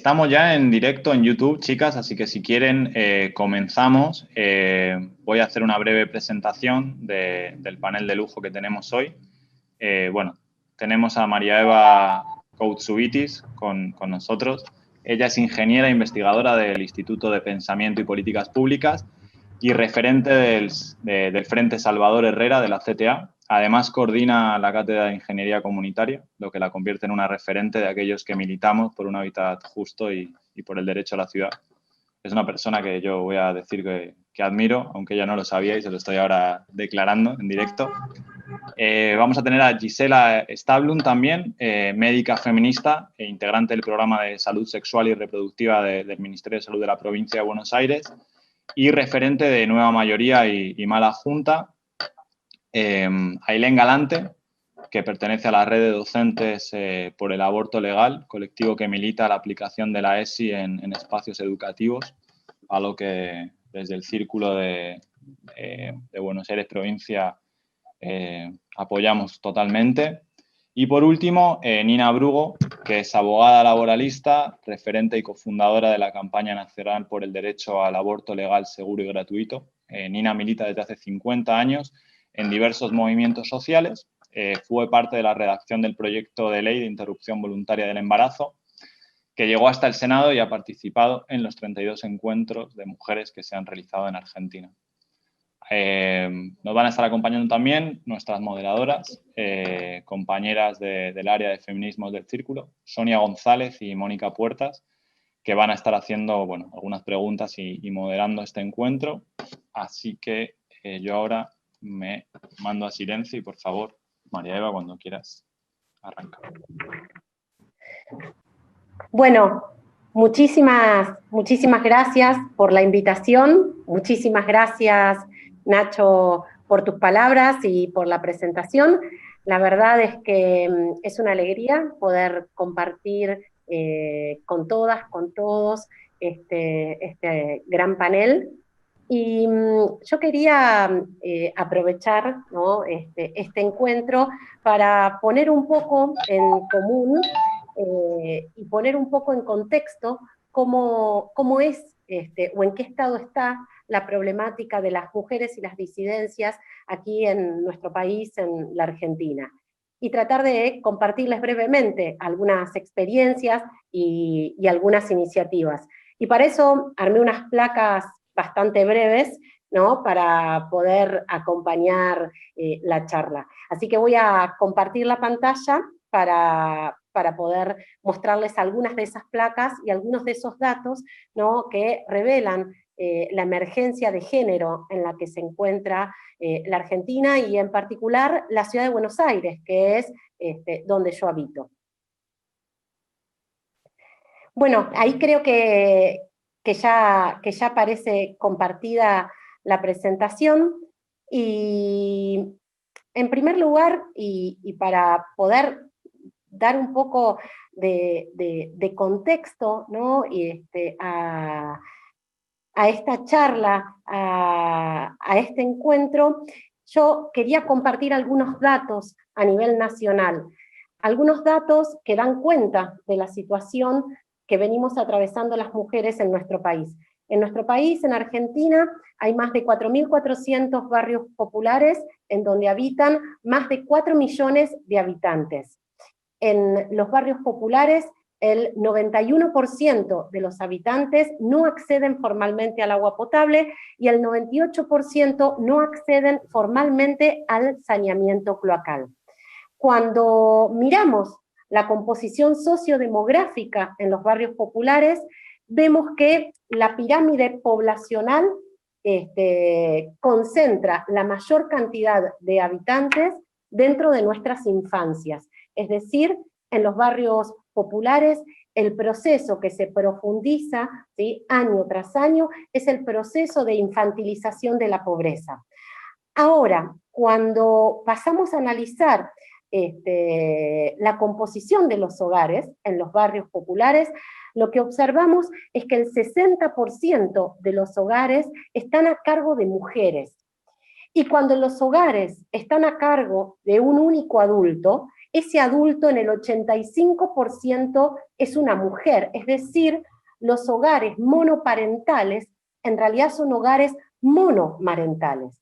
Estamos ya en directo en YouTube, chicas, así que si quieren comenzamos. Voy a hacer una breve presentación del panel de lujo que tenemos hoy. Bueno, tenemos a María Eva Koutsubitis con nosotros. Ella es ingeniera e investigadora del Instituto de Pensamiento y Políticas Públicas y referente del Frente Salvador Herrera de la CTA. Además, coordina la Cátedra de Ingeniería Comunitaria, lo que la convierte en una referente de aquellos que militamos por un hábitat justo y por el derecho a la ciudad. Es una persona que yo voy a decir que admiro, aunque ya no lo sabía y se lo estoy ahora declarando en directo. Vamos a tener a Gisela Stablum también, médica feminista e integrante del programa de salud sexual y reproductiva del Ministerio de Salud de la provincia de Buenos Aires y referente de Nueva Mayoría y Mala Junta. Ailén Galante, que pertenece a la red de docentes por el aborto legal, colectivo que milita la aplicación de la ESI en espacios educativos, algo que desde el Círculo de Buenos Aires provincia apoyamos totalmente. Y por último, Nina Brugo, que es abogada laboralista, referente y cofundadora de la campaña nacional por el derecho al aborto legal, seguro y gratuito. Nina milita desde hace 50 años en diversos movimientos sociales. Fue parte de la redacción del proyecto de ley de interrupción voluntaria del embarazo, que llegó hasta el Senado y ha participado en los 32 encuentros de mujeres que se han realizado en Argentina. Nos van a estar acompañando también nuestras moderadoras, compañeras del área de feminismos del Círculo, Sonia González y Mónica Puertas, que van a estar haciendo algunas preguntas y moderando este encuentro. Así que yo ahora me mando a silencio y, por favor, María Eva, cuando quieras, arranca. Bueno, muchísimas gracias por la invitación. Muchísimas gracias, Nacho, por tus palabras y por la presentación. La verdad es que es una alegría poder compartir con todas, con todos, este gran panel. Y yo quería aprovechar, ¿no?, este encuentro para poner un poco en común y poner un poco en contexto cómo es o en qué estado está la problemática de las mujeres y las disidencias aquí en nuestro país, en la Argentina. Y tratar de compartirles brevemente algunas experiencias y algunas iniciativas. Y para eso armé unas placas bastante breves, ¿no?, para poder acompañar la charla. Así que voy a compartir la pantalla para poder mostrarles algunas de esas placas y algunos de esos datos, ¿no?, que revelan la emergencia de género en la que se encuentra la Argentina y en particular la ciudad de Buenos Aires, que es donde yo habito. Bueno, ahí creo que ya parece compartida la presentación, y en primer lugar, y para poder dar un poco de contexto, ¿no?, a esta charla, a este encuentro, yo quería compartir algunos datos a nivel nacional, algunos datos que dan cuenta de la situación que venimos atravesando las mujeres en nuestro país. En nuestro país, en Argentina, hay más de 4.400 barrios populares en donde habitan más de 4 millones de habitantes. En los barrios populares, el 91% de los habitantes no acceden formalmente al agua potable y el 98% no acceden formalmente al saneamiento cloacal. Cuando miramos la composición sociodemográfica en los barrios populares, vemos que la pirámide poblacional concentra la mayor cantidad de habitantes dentro de nuestras infancias. Es decir, en los barrios populares, el proceso que se profundiza, ¿sí?, año tras año, es el proceso de infantilización de la pobreza. Ahora, cuando pasamos a analizar la composición de los hogares en los barrios populares, lo que observamos es que el 60% de los hogares están a cargo de mujeres. Y cuando los hogares están a cargo de un único adulto, ese adulto en el 85% es una mujer, es decir, los hogares monoparentales en realidad son hogares monomarentales.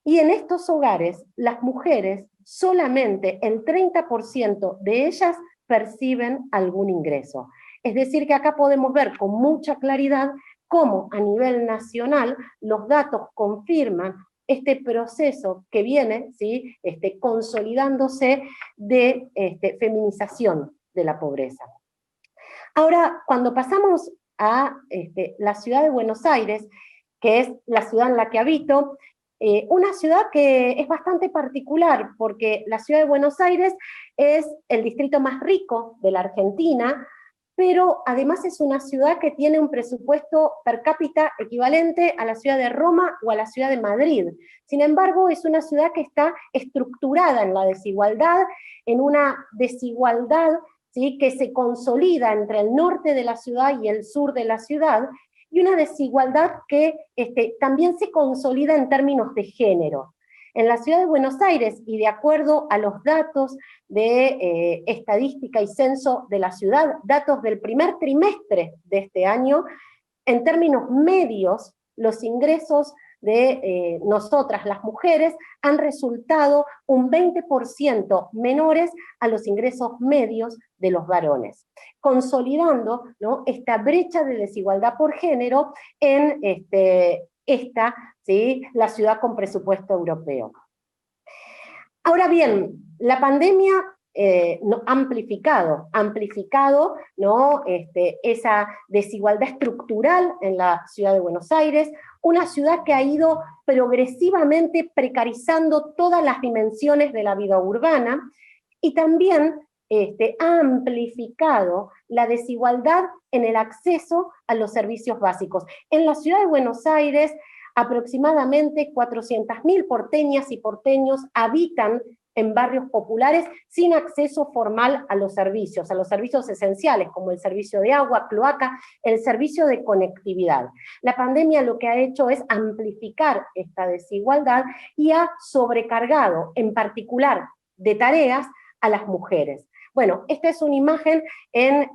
Y en estos hogares, las mujeres, solamente el 30% de ellas perciben algún ingreso. Es decir, que acá podemos ver con mucha claridad cómo a nivel nacional los datos confirman este proceso que viene, ¿sí?, consolidándose de feminización de la pobreza. Ahora, cuando pasamos a la ciudad de Buenos Aires, que es la ciudad en la que habito, una ciudad que es bastante particular, porque la ciudad de Buenos Aires es el distrito más rico de la Argentina, pero además es una ciudad que tiene un presupuesto per cápita equivalente a la ciudad de Roma o a la ciudad de Madrid. Sin embargo, es una ciudad que está estructurada en la desigualdad, en una desigualdad, ¿sí?, que se consolida entre el norte de la ciudad y el sur de la ciudad, y una desigualdad que también se consolida en términos de género. En la ciudad de Buenos Aires, y de acuerdo a los datos de estadística y censo de la ciudad, datos del primer trimestre de este año, en términos medios, los ingresos de nosotras, las mujeres, han resultado un 20% menores a los ingresos medios de los varones, consolidando, ¿no?, esta brecha de desigualdad por género en ¿sí?, la ciudad con presupuesto europeo. Ahora bien, la pandemia amplificado, ¿no?, esa desigualdad estructural en la ciudad de Buenos Aires, una ciudad que ha ido progresivamente precarizando todas las dimensiones de la vida urbana, y también ha amplificado la desigualdad en el acceso a los servicios básicos. En la ciudad de Buenos Aires, aproximadamente 400.000 porteñas y porteños habitan en barrios populares sin acceso formal a los servicios esenciales, como el servicio de agua, cloaca, el servicio de conectividad. La pandemia lo que ha hecho es amplificar esta desigualdad y ha sobrecargado, en particular, de tareas a las mujeres. Bueno, esta es una imagen en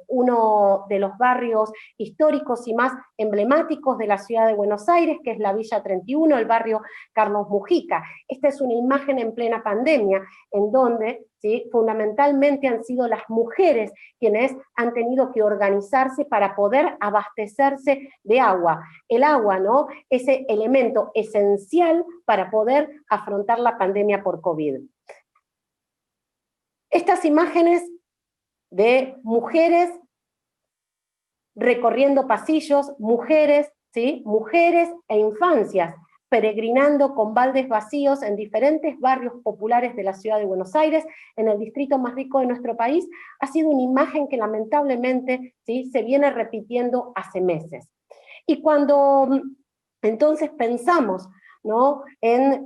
uno de los barrios históricos y más emblemáticos de la ciudad de Buenos Aires, que es la Villa 31, el barrio Carlos Mujica. Esta es una imagen en plena pandemia, en donde, ¿sí?, fundamentalmente han sido las mujeres quienes han tenido que organizarse para poder abastecerse de agua. El agua, ¿no?, ese elemento esencial para poder afrontar la pandemia por COVID. Estas imágenes de mujeres recorriendo pasillos, mujeres, ¿sí?, mujeres e infancias peregrinando con baldes vacíos en diferentes barrios populares de la ciudad de Buenos Aires, en el distrito más rico de nuestro país, ha sido una imagen que lamentablemente, ¿sí?, se viene repitiendo hace meses. Y cuando entonces pensamos, ¿no?, en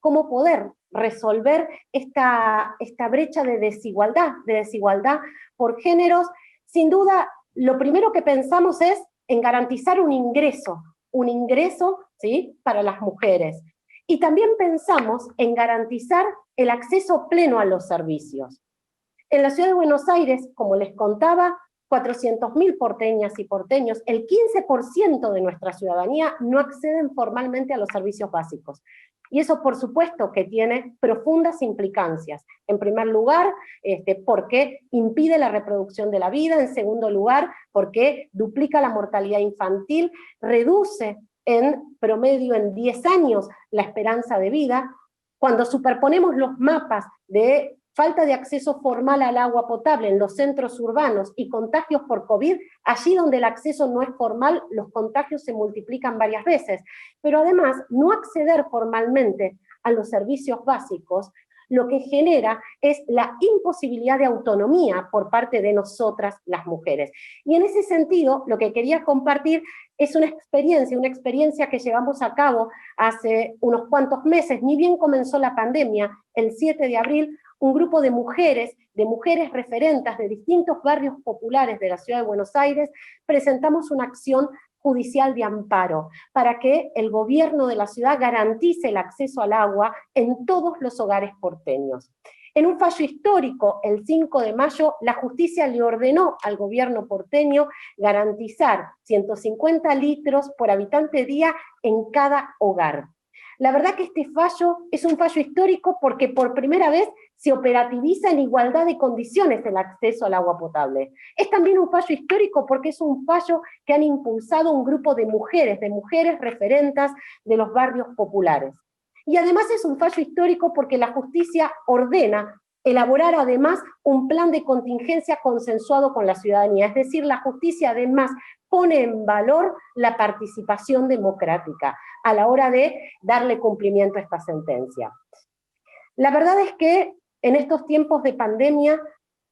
cómo poder resolver esta brecha de desigualdad por géneros, sin duda, lo primero que pensamos es en garantizar un ingreso, ¿sí?, para las mujeres. Y también pensamos en garantizar el acceso pleno a los servicios. En la ciudad de Buenos Aires, como les contaba, 400.000 porteñas y porteños, el 15% de nuestra ciudadanía no acceden formalmente a los servicios básicos. Y eso, por supuesto, que tiene profundas implicancias. En primer lugar, porque impide la reproducción de la vida. En segundo lugar, porque duplica la mortalidad infantil, reduce en promedio en 10 años la esperanza de vida. Cuando superponemos los mapas de falta de acceso formal al agua potable en los centros urbanos y contagios por COVID, allí donde el acceso no es formal, los contagios se multiplican varias veces. Pero además, no acceder formalmente a los servicios básicos, lo que genera es la imposibilidad de autonomía por parte de nosotras las mujeres. Y en ese sentido, lo que quería compartir es una experiencia que llevamos a cabo hace unos cuantos meses, ni bien comenzó la pandemia, el 7 de abril, un grupo de mujeres referentes de distintos barrios populares de la ciudad de Buenos Aires, presentamos una acción judicial de amparo, para que el gobierno de la ciudad garantice el acceso al agua en todos los hogares porteños. En un fallo histórico, el 5 de mayo, la justicia le ordenó al gobierno porteño garantizar 150 litros por habitante día en cada hogar. La verdad que este fallo es un fallo histórico porque por primera vez se operativiza en igualdad de condiciones el acceso al agua potable. Es también un fallo histórico porque es un fallo que han impulsado un grupo de mujeres referentas de los barrios populares. Y además es un fallo histórico porque la justicia ordena elaborar además un plan de contingencia consensuado con la ciudadanía, es decir, la justicia además pone en valor la participación democrática a la hora de darle cumplimiento a esta sentencia. La verdad es que en estos tiempos de pandemia,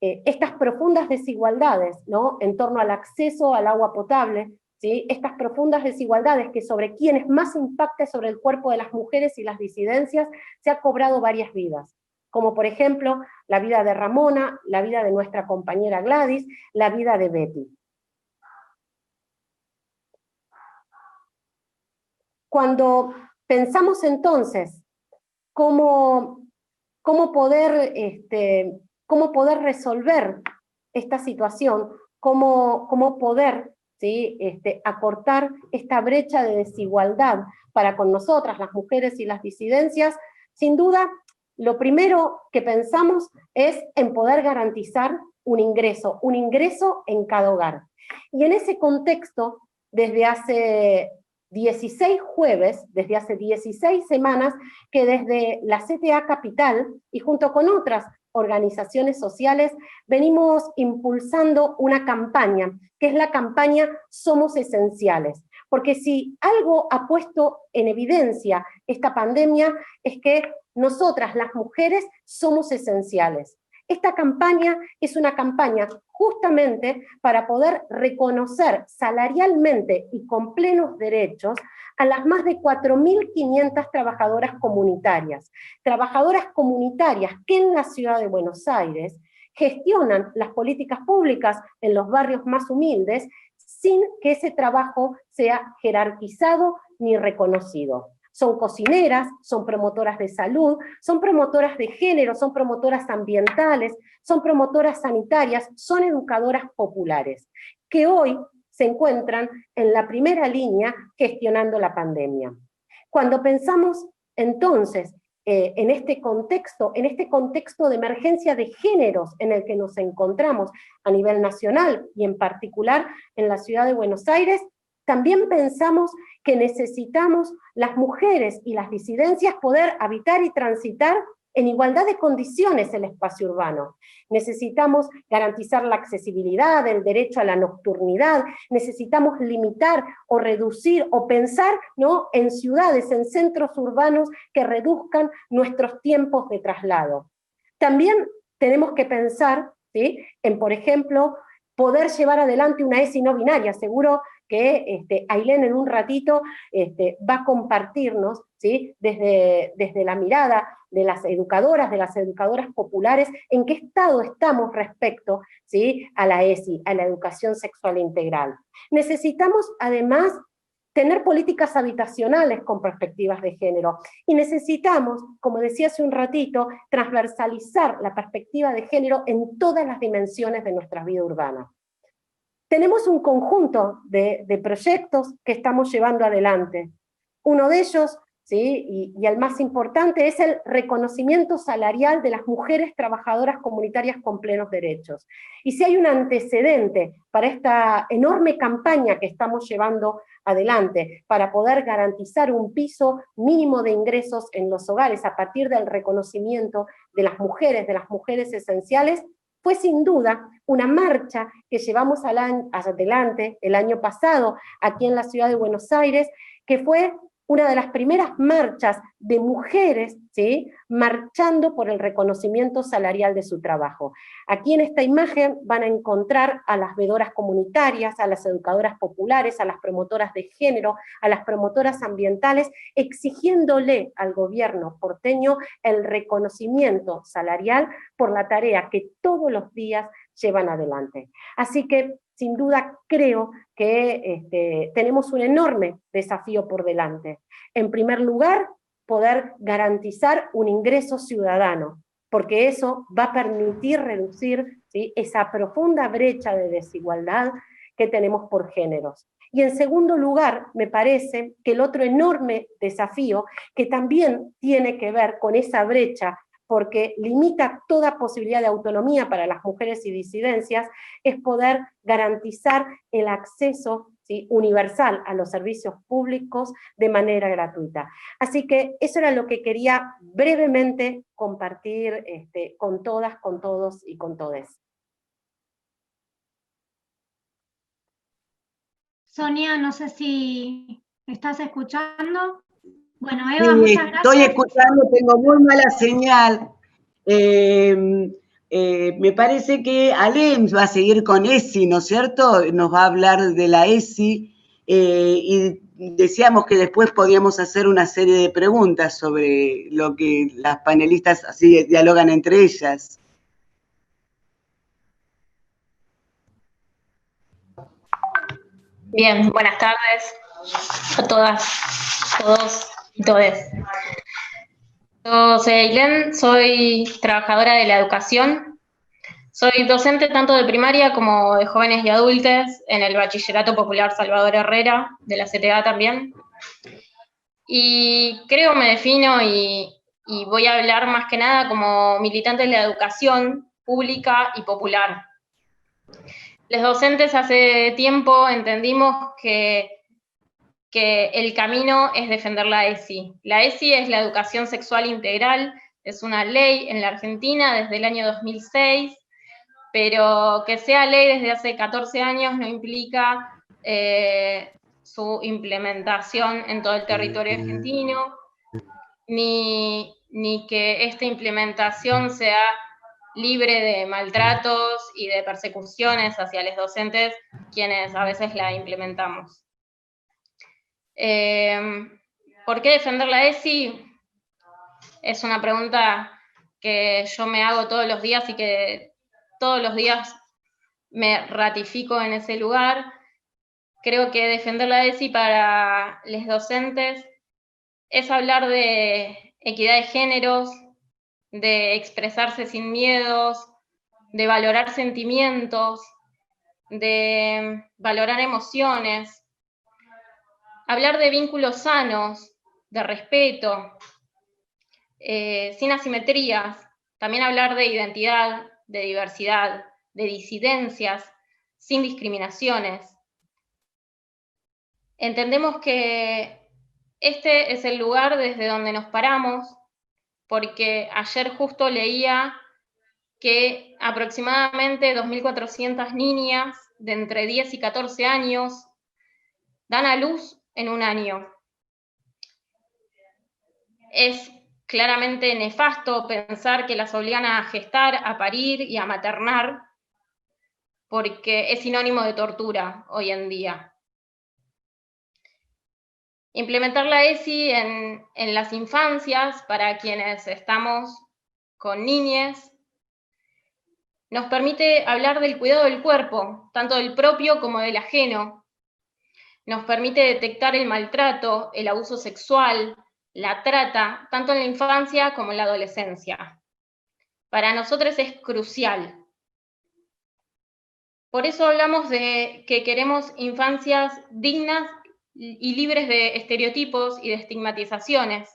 estas profundas desigualdades, ¿no?, en torno al acceso al agua potable, ¿sí?, estas profundas desigualdades que sobre quienes más impacta sobre el cuerpo de las mujeres y las disidencias, se ha cobrado varias vidas, como por ejemplo la vida de Ramona, la vida de nuestra compañera Gladys, la vida de Betty. Cuando pensamos entonces cómo poder resolver esta situación, cómo poder, ¿sí?, acortar esta brecha de desigualdad para con nosotras, las mujeres y las disidencias, sin duda, lo primero que pensamos es en poder garantizar un ingreso en cada hogar. Y en ese contexto, desde hace 16 jueves, desde hace 16 semanas, que desde la CTA Capital y junto con otras organizaciones sociales venimos impulsando una campaña, que es la campaña Somos Esenciales. Porque si algo ha puesto en evidencia esta pandemia es que nosotras, las mujeres, somos esenciales. Esta campaña es una campaña justamente para poder reconocer salarialmente y con plenos derechos a las más de 4.500 trabajadoras comunitarias que en la ciudad de Buenos Aires gestionan las políticas públicas en los barrios más humildes sin que ese trabajo sea jerarquizado ni reconocido. Son cocineras, son promotoras de salud, son promotoras de género, son promotoras ambientales, son promotoras sanitarias, son educadoras populares, que hoy se encuentran en la primera línea gestionando la pandemia. Cuando pensamos entonces en este contexto de emergencia de géneros en el que nos encontramos a nivel nacional y en particular en la ciudad de Buenos Aires, también pensamos que necesitamos las mujeres y las disidencias poder habitar y transitar en igualdad de condiciones el espacio urbano. Necesitamos garantizar la accesibilidad, el derecho a la nocturnidad, necesitamos limitar o reducir o pensar, ¿no?, en ciudades, en centros urbanos que reduzcan nuestros tiempos de traslado. También tenemos que pensar, ¿sí?, en, por ejemplo, poder llevar adelante una ESI no binaria. Seguro que Ailén en un ratito va a compartirnos, ¿sí?, desde la mirada de las educadoras populares, en qué estado estamos respecto, ¿sí?, a la ESI, a la educación sexual integral. Necesitamos además tener políticas habitacionales con perspectivas de género, y necesitamos, como decía hace un ratito, transversalizar la perspectiva de género en todas las dimensiones de nuestra vida urbana. Tenemos un conjunto de proyectos que estamos llevando adelante. Uno de ellos, ¿sí?, y el más importante, es el reconocimiento salarial de las mujeres trabajadoras comunitarias con plenos derechos. Y si hay un antecedente para esta enorme campaña que estamos llevando adelante, para poder garantizar un piso mínimo de ingresos en los hogares a partir del reconocimiento de las mujeres esenciales, fue sin duda una marcha que llevamos adelante el año pasado aquí en la ciudad de Buenos Aires, que fue una de las primeras marchas de mujeres, ¿sí?, marchando por el reconocimiento salarial de su trabajo. Aquí en esta imagen van a encontrar a las veedoras comunitarias, a las educadoras populares, a las promotoras de género, a las promotoras ambientales, exigiéndole al gobierno porteño el reconocimiento salarial por la tarea que todos los días llevan adelante. Así que, sin duda creo que tenemos un enorme desafío por delante. En primer lugar, poder garantizar un ingreso ciudadano, porque eso va a permitir reducir, ¿sí?, esa profunda brecha de desigualdad que tenemos por géneros. Y en segundo lugar, me parece que el otro enorme desafío, que también tiene que ver con esa brecha, porque limita toda posibilidad de autonomía para las mujeres y disidencias, es poder garantizar el acceso, ¿sí?, universal a los servicios públicos de manera gratuita. Así que eso era lo que quería brevemente compartir con todas, con todos y con todes. Sonia, no sé si estás escuchando. Bueno, Eva, Sí, muchas gracias. estoy escuchando, tengo muy mala señal. Me parece que Alem va a seguir con ESI, ¿no es cierto? Nos va a hablar de la ESI y decíamos que después podíamos hacer una serie de preguntas sobre lo que las panelistas así dialogan entre ellas. Bien, buenas tardes a todas, todos y todes. Yo soy Ailén, soy trabajadora de la educación. Soy docente tanto de primaria como de jóvenes y adultos en el Bachillerato Popular Salvador Herrera, de la CTA también. Y creo me defino y voy a hablar más que nada como militante de la educación pública y popular. Los docentes hace tiempo entendimos que el camino es defender la ESI. La ESI es la educación sexual integral, es una ley en la Argentina desde el año 2006, pero que sea ley desde hace 14 años no implica su implementación en todo el territorio argentino, ni que esta implementación sea libre de maltratos y de persecuciones hacia los docentes, quienes a veces la implementamos. ¿Por qué defender la ESI? Es una pregunta que yo me hago todos los días y que todos los días me ratifico en ese lugar. Creo que defender la ESI para los docentes es hablar de equidad de géneros, de expresarse sin miedos, de valorar sentimientos, de valorar emociones, hablar de vínculos sanos, de respeto, sin asimetrías, también hablar de identidad, de diversidad, de disidencias, sin discriminaciones. Entendemos que este es el lugar desde donde nos paramos, porque ayer justo leía que aproximadamente 2.400 niñas de entre 10 y 14 años dan a luz en un año. Es claramente nefasto pensar que las obligan a gestar, a parir y a maternar, porque es sinónimo de tortura hoy en día. Implementar la ESI en las infancias, para quienes estamos con niñes, nos permite hablar del cuidado del cuerpo, tanto del propio como del ajeno. Nos permite detectar el maltrato, el abuso sexual, la trata, tanto en la infancia como en la adolescencia. Para nosotros es crucial. Por eso hablamos de que queremos infancias dignas y libres de estereotipos y de estigmatizaciones.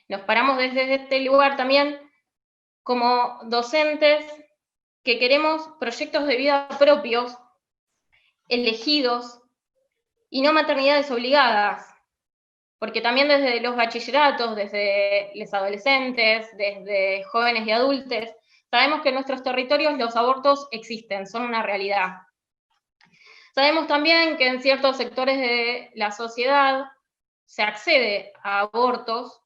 Nos paramos desde este lugar también como docentes que queremos proyectos de vida propios, elegidos, y no maternidades obligadas, porque también desde los bachilleratos, desde los adolescentes, desde jóvenes y adultos, sabemos que en nuestros territorios los abortos existen, son una realidad. Sabemos también que en ciertos sectores de la sociedad se accede a abortos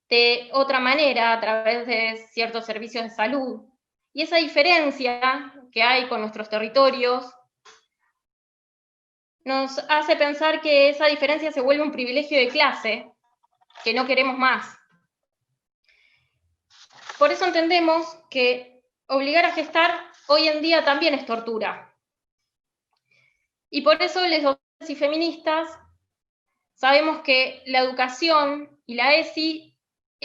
de otra manera, a través de ciertos servicios de salud. Y esa diferencia que hay con nuestros territorios nos hace pensar que esa diferencia se vuelve un privilegio de clase que no queremos más. Por eso entendemos que obligar a gestar hoy en día también es tortura. Y por eso les docentes y feministas sabemos que la educación y la ESI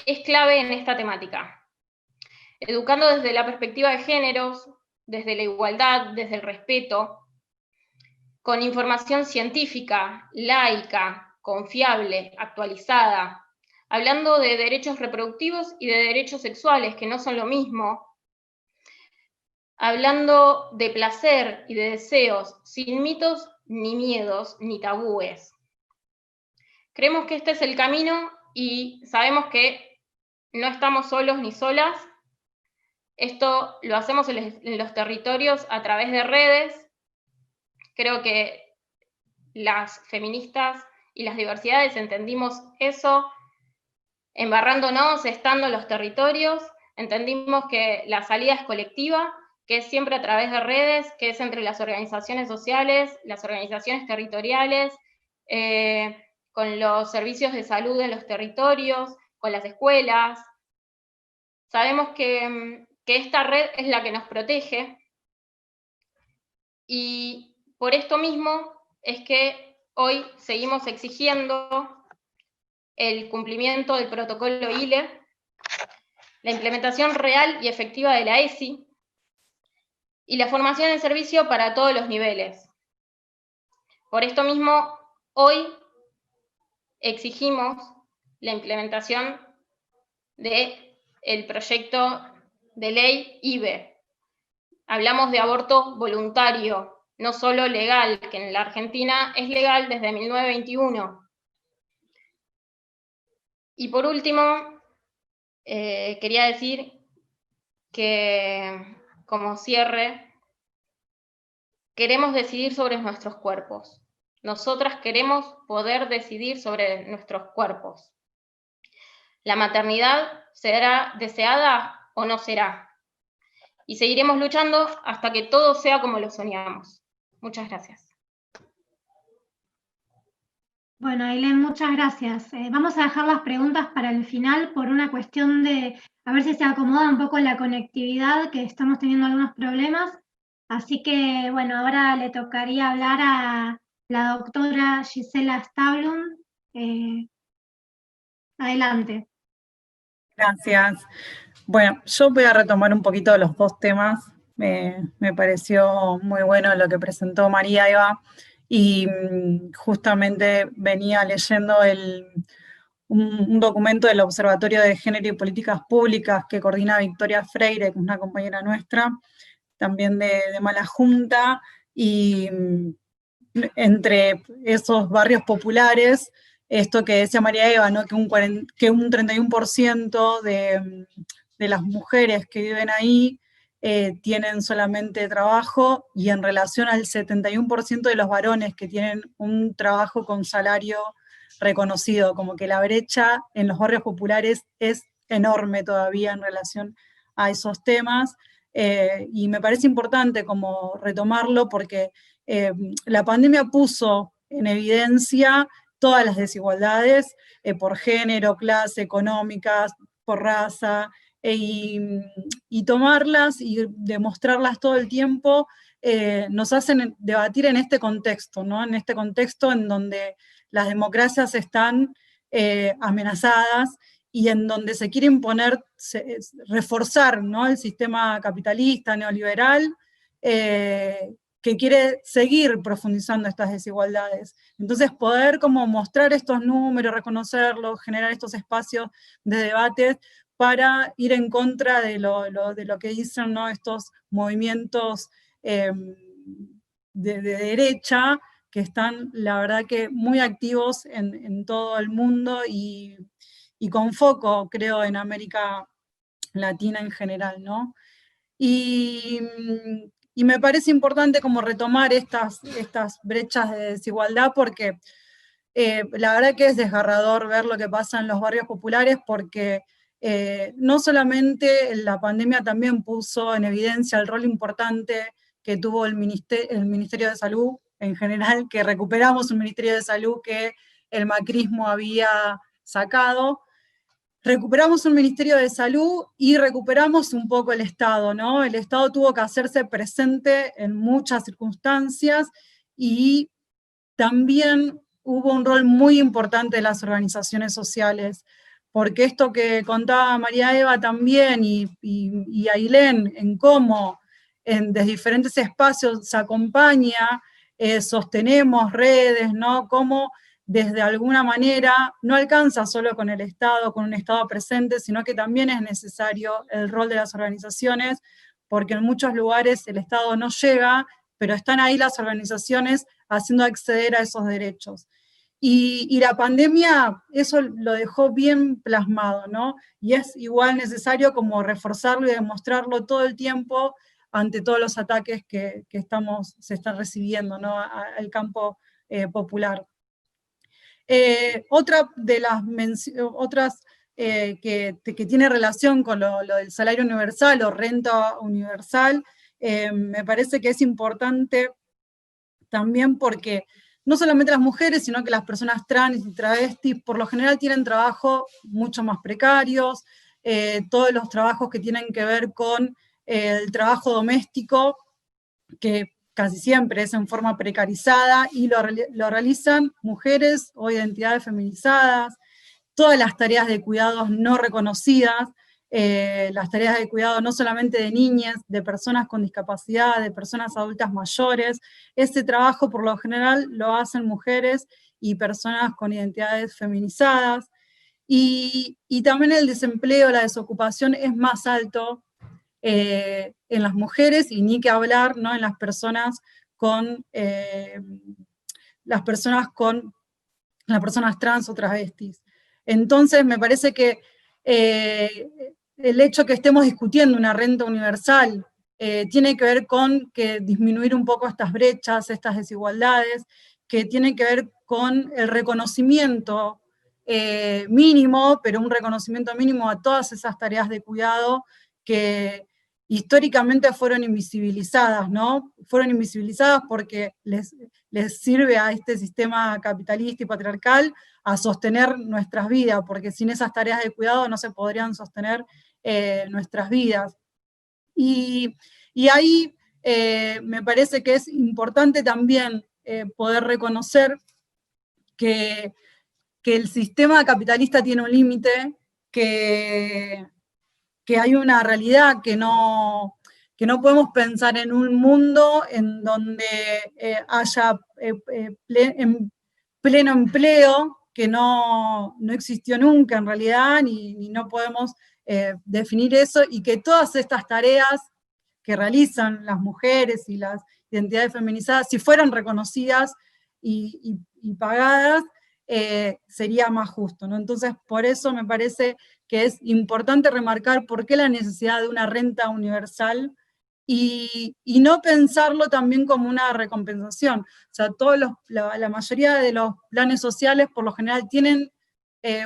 es clave en esta temática. Educando desde la perspectiva de géneros, desde la igualdad, desde el respeto, con información científica, laica, confiable, actualizada, hablando de derechos reproductivos y de derechos sexuales, que no son lo mismo, hablando de placer y de deseos, sin mitos, ni miedos, ni tabúes. Creemos que este es el camino y sabemos que no estamos solos ni solas. Esto lo hacemos en los territorios a través de redes. Creo que las feministas y las diversidades entendimos eso, embarrándonos, estando en los territorios, entendimos que la salida es colectiva, que es siempre a través de redes, que es entre las organizaciones sociales, las organizaciones territoriales, con los servicios de salud en los territorios, con las escuelas. Sabemos que esta red es la que nos protege, y por esto mismo es que hoy seguimos exigiendo el cumplimiento del protocolo ILE, la implementación real y efectiva de la ESI, y la formación en servicio para todos los niveles. Por esto mismo, hoy exigimos la implementación del proyecto de ley IBE. Hablamos de aborto voluntario, no solo legal, que en la Argentina es legal desde 1921. Y por último, quería decir que, como cierre, queremos decidir sobre nuestros cuerpos. Nosotras queremos poder decidir sobre nuestros cuerpos. La maternidad será deseada o no será. Y seguiremos luchando hasta que todo sea como lo soñamos. Muchas gracias. Bueno, Ailén, muchas gracias. Vamos a dejar las preguntas para el final por una cuestión de a ver si se acomoda un poco la conectividad, que estamos teniendo algunos problemas. Así que, bueno, ahora le tocaría hablar a la doctora Gisela Stablum. Adelante. Gracias. Bueno, yo voy a retomar un poquito los dos temas. Me pareció muy bueno lo que presentó María Eva, y justamente venía leyendo un documento del Observatorio de Género y Políticas Públicas que coordina Victoria Freire, que es una compañera nuestra, también de Mala Junta, y entre esos barrios populares, esto que decía María Eva, ¿no? que un 31% de las mujeres que viven ahí tienen solamente trabajo, y en relación al 71% de los varones que tienen un trabajo con salario reconocido, como que la brecha en los barrios populares es enorme todavía en relación a esos temas, y me parece importante como retomarlo porque la pandemia puso en evidencia todas las desigualdades por género, clase, económicas, por raza, y tomarlas y demostrarlas todo el tiempo nos hacen debatir en este contexto, ¿no? En este contexto en donde las democracias están amenazadas y en donde se quiere imponer, reforzar, ¿no? el sistema capitalista, neoliberal, que quiere seguir profundizando estas desigualdades. Entonces, poder como mostrar estos números, reconocerlos, generar estos espacios de debates para ir en contra de lo que dicen, ¿no? estos movimientos de derecha, que están, la verdad, que muy activos en todo el mundo y con foco, creo, en América Latina en general, ¿no? Y me parece importante como retomar estas brechas de desigualdad, porque la verdad que es desgarrador ver lo que pasa en los barrios populares, porque no solamente la pandemia también puso en evidencia el rol importante que tuvo el Ministerio de Salud en general, que recuperamos un Ministerio de Salud que el macrismo había sacado, recuperamos un Ministerio de Salud y recuperamos un poco el Estado, ¿no? El Estado tuvo que hacerse presente en muchas circunstancias y también hubo un rol muy importante de las organizaciones sociales, porque esto que contaba María Eva también y Ailén, en cómo desde diferentes espacios se acompaña, sostenemos redes, ¿no? Cómo desde alguna manera no alcanza solo con el Estado, con un Estado presente, sino que también es necesario el rol de las organizaciones, porque en muchos lugares el Estado no llega, pero están ahí las organizaciones haciendo acceder a esos derechos. Y la pandemia eso lo dejó bien plasmado, ¿no? Y es igual necesario como reforzarlo y demostrarlo todo el tiempo ante todos los ataques que se están recibiendo, ¿no? Al campo popular. Otra de las otras que tiene relación con lo del salario universal o renta universal, me parece que es importante también porque no solamente las mujeres, sino que las personas trans y travestis por lo general tienen trabajos mucho más precarios, todos los trabajos que tienen que ver con el trabajo doméstico, que casi siempre es en forma precarizada, y lo realizan mujeres o identidades feminizadas, todas las tareas de cuidados no reconocidas, las tareas de cuidado no solamente de niñas, de personas con discapacidad, de personas adultas mayores. Ese trabajo por lo general lo hacen mujeres y personas con identidades feminizadas. Y también el desempleo, la desocupación es más alto en las mujeres, y ni que hablar, ¿no? En las personas trans o travestis. Entonces me parece que el hecho que estemos discutiendo una renta universal tiene que ver con que disminuir un poco estas brechas, estas desigualdades, que tiene que ver con el reconocimiento mínimo, pero un reconocimiento mínimo a todas esas tareas de cuidado que históricamente fueron invisibilizadas, ¿no? Fueron invisibilizadas porque les sirve a este sistema capitalista y patriarcal a sostener nuestras vidas, porque sin esas tareas de cuidado no se podrían sostener nuestras vidas. Y ahí me parece que es importante también poder reconocer que el sistema capitalista tiene un límite, que hay una realidad que no podemos pensar en un mundo en donde haya pleno empleo, que no existió nunca en realidad, ni no podemos definir eso, y que todas estas tareas que realizan las mujeres y las identidades feminizadas, si fueran reconocidas y pagadas, sería más justo, ¿no? Entonces, por eso me parece que es importante remarcar por qué la necesidad de una renta universal y no pensarlo también como una recompensación. O sea, la mayoría de los planes sociales por lo general tienen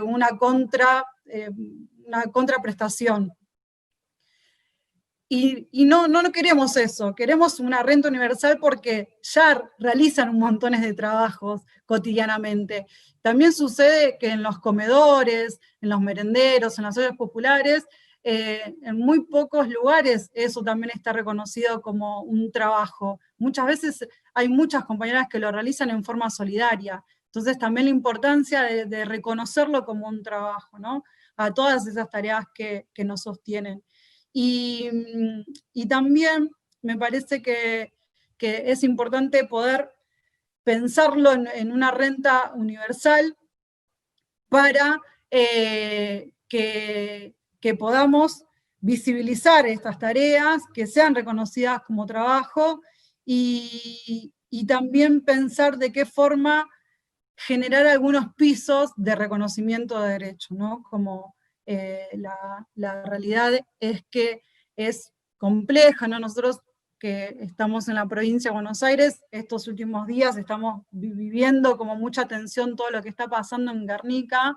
una contraprestación. Y no queremos eso, queremos una renta universal porque ya realizan un montón de trabajos cotidianamente. También sucede que en los comedores, en los merenderos, en las ollas populares, en muy pocos lugares eso también está reconocido como un trabajo. Muchas veces hay muchas compañeras que lo realizan en forma solidaria. Entonces también la importancia de reconocerlo como un trabajo, ¿no? A todas esas tareas que nos sostienen. Y también me parece que es importante poder pensarlo en una renta universal para que podamos visibilizar estas tareas, que sean reconocidas como trabajo, y también pensar de qué forma generar algunos pisos de reconocimiento de derechos, ¿no? Como la realidad es que es compleja, ¿no? Nosotros que estamos en la provincia de Buenos Aires, estos últimos días estamos viviendo como mucha tensión todo lo que está pasando en Guernica,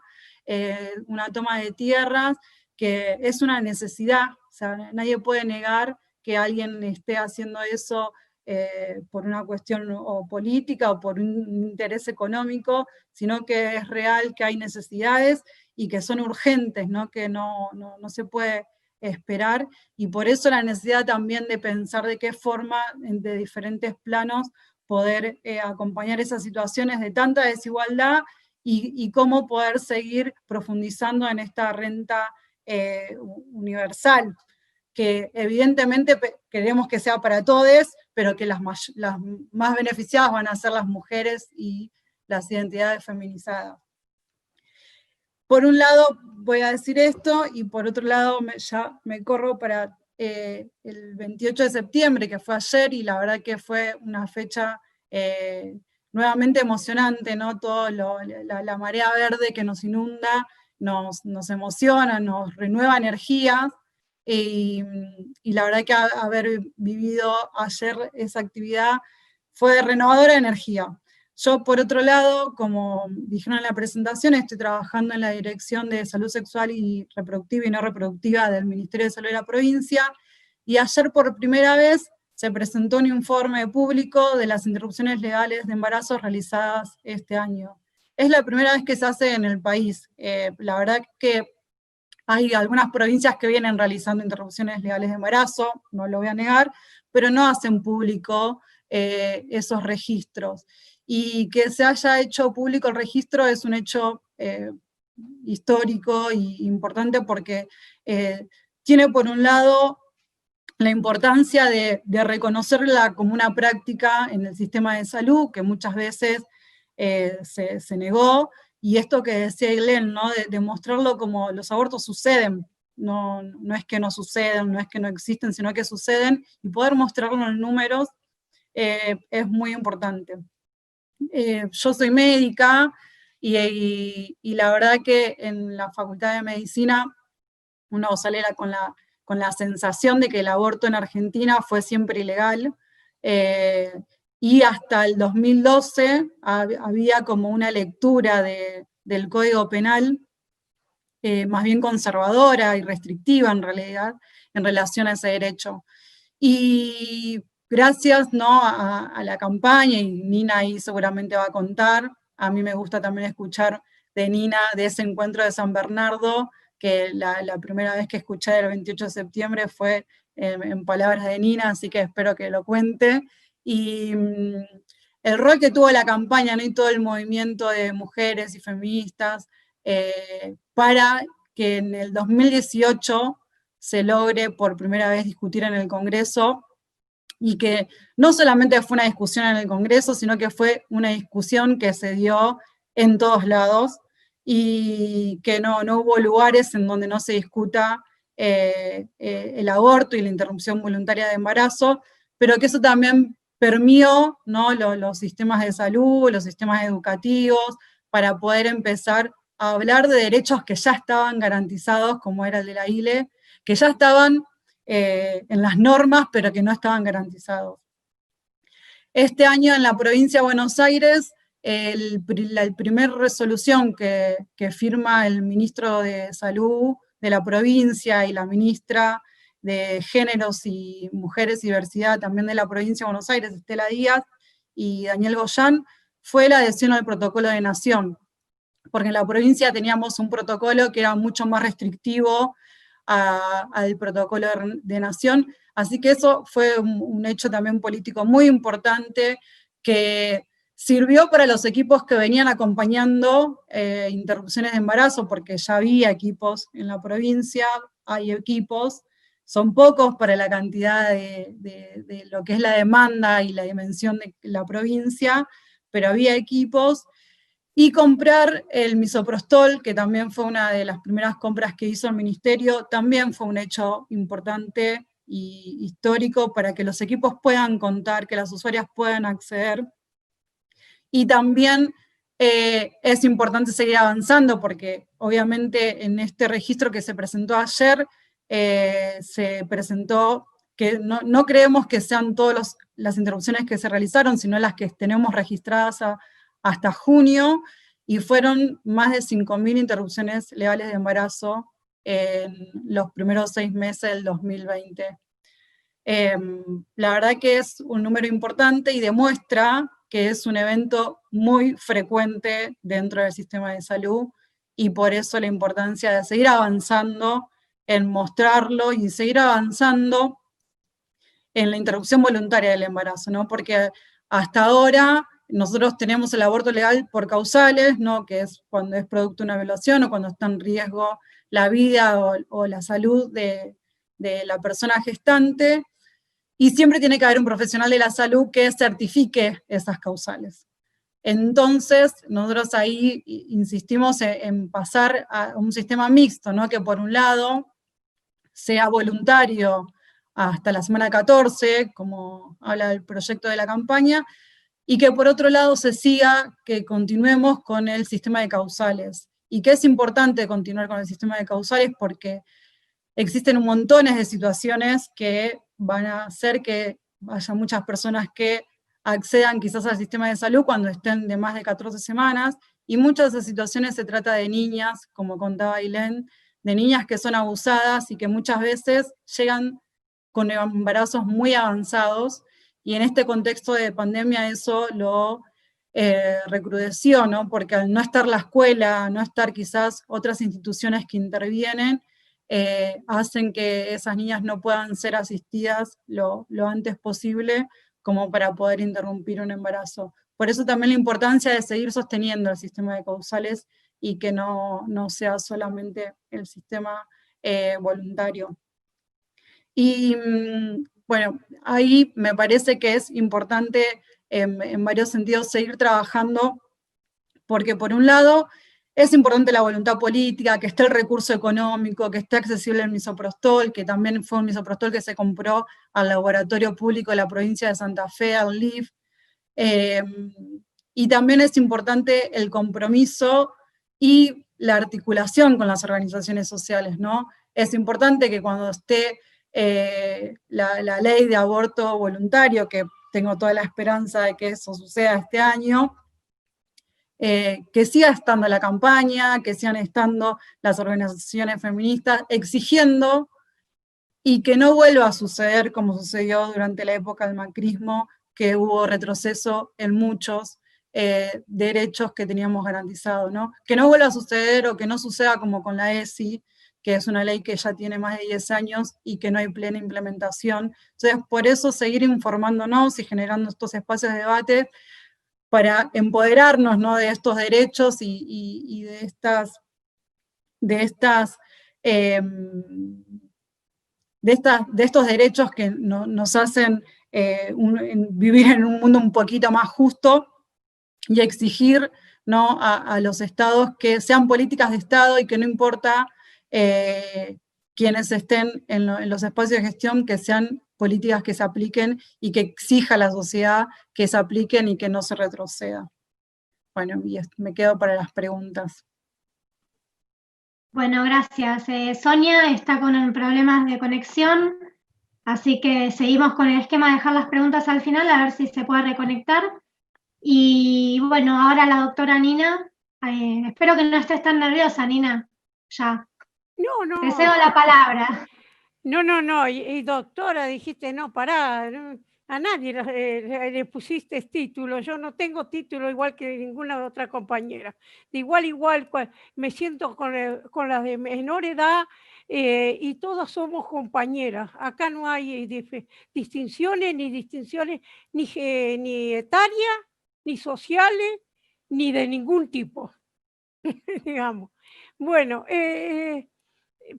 una toma de tierras, que es una necesidad, o sea, nadie puede negar que alguien esté haciendo eso por una cuestión o política o por un interés económico, sino que es real que hay necesidades y que son urgentes, ¿no? Que no se puede esperar, y por eso la necesidad también de pensar de qué forma, de diferentes planos, poder acompañar esas situaciones de tanta desigualdad y cómo poder seguir profundizando en esta renta universal, que evidentemente queremos que sea para todos, pero que las más beneficiadas van a ser las mujeres y las identidades feminizadas. Por un lado voy a decir esto, y por otro lado ya me corro para el 28 de septiembre, que fue ayer, y la verdad que fue una fecha nuevamente emocionante, ¿no? La marea verde que nos inunda, nos emociona, nos renueva energías, y la verdad que haber vivido ayer esa actividad fue de renovadora energía. Yo, por otro lado, como dijeron en la presentación, estoy trabajando en la Dirección de Salud Sexual y Reproductiva y No Reproductiva del Ministerio de Salud de la provincia, y ayer por primera vez se presentó un informe público de las interrupciones legales de embarazo realizadas este año. Es la primera vez que se hace en el país. La verdad que hay algunas provincias que vienen realizando interrupciones legales de embarazo, no lo voy a negar, pero no hacen público esos registros. Y que se haya hecho público el registro es un hecho histórico y importante, porque tiene por un lado la importancia de reconocerla como una práctica en el sistema de salud, que muchas veces se negó, y esto que decía Ailén, ¿no? de mostrarlo como los abortos suceden, no es que no suceden, no es que no existen, sino que suceden, y poder mostrarlo en números es muy importante. Yo soy médica, y la verdad que en la Facultad de Medicina uno sale con la sensación de que el aborto en Argentina fue siempre ilegal, y hasta el 2012 había como una lectura del Código Penal más bien conservadora y restrictiva en realidad, en relación a ese derecho. Y gracias, ¿no? a la campaña, y Nina ahí seguramente va a contar, a mí me gusta también escuchar de Nina, de ese encuentro de San Bernardo, que la primera vez que escuché el 28 de septiembre fue en palabras de Nina, así que espero que lo cuente. Y el rol que tuvo la campaña, ¿no? Y todo el movimiento de mujeres y feministas, para que en el 2018 se logre por primera vez discutir en el Congreso, y que no solamente fue una discusión en el Congreso, sino que fue una discusión que se dio en todos lados, y que no hubo lugares en donde no se discuta el aborto y la interrupción voluntaria de embarazo, pero que eso también permeó, ¿no? los sistemas de salud, los sistemas educativos, para poder empezar a hablar de derechos que ya estaban garantizados, como era el de la ILE, que ya estaban en las normas, pero que no estaban garantizados. Este año en la provincia de Buenos Aires, la primera resolución que firma el ministro de Salud de la provincia y la ministra de Géneros y Mujeres y Diversidad también de la provincia de Buenos Aires, Estela Díaz y Daniel Goyán, fue la adhesión al protocolo de nación, porque en la provincia teníamos un protocolo que era mucho más restrictivo al protocolo de nación, así que eso fue un hecho también político muy importante, que sirvió para los equipos que venían acompañando interrupciones de embarazo, porque ya había equipos en la provincia, hay equipos, son pocos para la cantidad de lo que es la demanda y la dimensión de la provincia, pero había equipos. Y comprar el misoprostol, que también fue una de las primeras compras que hizo el ministerio, también fue un hecho importante y histórico para que los equipos puedan contar, que las usuarias puedan acceder. Y también es importante seguir avanzando, porque obviamente en este registro que se presentó ayer, se presentó que no creemos que sean todas las interrupciones que se realizaron, sino las que tenemos registradas hasta junio, y fueron más de 5.000 interrupciones legales de embarazo en los primeros 6 meses del 2020. La verdad que es un número importante y demuestra que es un evento muy frecuente dentro del sistema de salud, y por eso la importancia de seguir avanzando en mostrarlo y seguir avanzando en la interrupción voluntaria del embarazo, ¿no? Porque hasta ahora nosotros tenemos el aborto legal por causales, ¿no? Que es cuando es producto de una violación o cuando está en riesgo la vida o la salud de la persona gestante, y siempre tiene que haber un profesional de la salud que certifique esas causales. Entonces, nosotros ahí insistimos en pasar a un sistema mixto, ¿no? Que por un lado sea voluntario hasta la semana 14, como habla el proyecto de la campaña, y que por otro lado se siga, que continuemos con el sistema de causales. Y que es importante continuar con el sistema de causales porque existen montones de situaciones que van a hacer que haya muchas personas que accedan quizás al sistema de salud cuando estén de más de 14 semanas, y muchas de esas situaciones se trata de niñas, como contaba Ailén, de niñas que son abusadas y que muchas veces llegan con embarazos muy avanzados, y en este contexto de pandemia eso lo recrudeció, ¿no? Porque al no estar la escuela, no estar quizás otras instituciones que intervienen, hacen que esas niñas no puedan ser asistidas lo antes posible como para poder interrumpir un embarazo. Por eso también la importancia de seguir sosteniendo el sistema de causales y que no sea solamente el sistema voluntario. Y bueno, ahí me parece que es importante en varios sentidos seguir trabajando, porque por un lado es importante la voluntad política, que esté el recurso económico, que esté accesible el misoprostol, que también fue un misoprostol que se compró al laboratorio público de la provincia de Santa Fe, al LIF. Y también es importante el compromiso y la articulación con las organizaciones sociales, ¿no? Es importante que cuando esté la ley de aborto voluntario, que tengo toda la esperanza de que eso suceda este año, que siga estando la campaña, que sigan estando las organizaciones feministas exigiendo, y que no vuelva a suceder como sucedió durante la época del macrismo, que hubo retroceso en muchos derechos que teníamos garantizados, ¿no? Que no vuelva a suceder, o que no suceda como con la ESI, que es una ley que ya tiene más de 10 años y que no hay plena implementación. Entonces, por eso seguir informándonos y generando estos espacios de debate para empoderarnos, ¿no? De estos derechos y de estos derechos que nos hacen vivir en un mundo un poquito más justo, y exigir, ¿no? a los estados que sean políticas de Estado y que no importa quienes estén en los espacios de gestión, que sean políticas que se apliquen y que exija a la sociedad que se apliquen y que no se retroceda. Bueno, y me quedo para las preguntas. Bueno, gracias. Sonia está con problemas de conexión, así que seguimos con el esquema de dejar las preguntas al final, a ver si se puede reconectar. Y bueno, ahora la doctora Nina, espero que no estés tan nerviosa, Nina, ya. No. Te cedo la palabra. No, y doctora, dijiste, no, pará, a nadie le pusiste título, yo no tengo título igual que ninguna otra compañera. De igual, me siento con las de menor edad y todas somos compañeras. Acá no hay distinciones ni etarias, ni sociales, ni de ningún tipo, digamos. Bueno,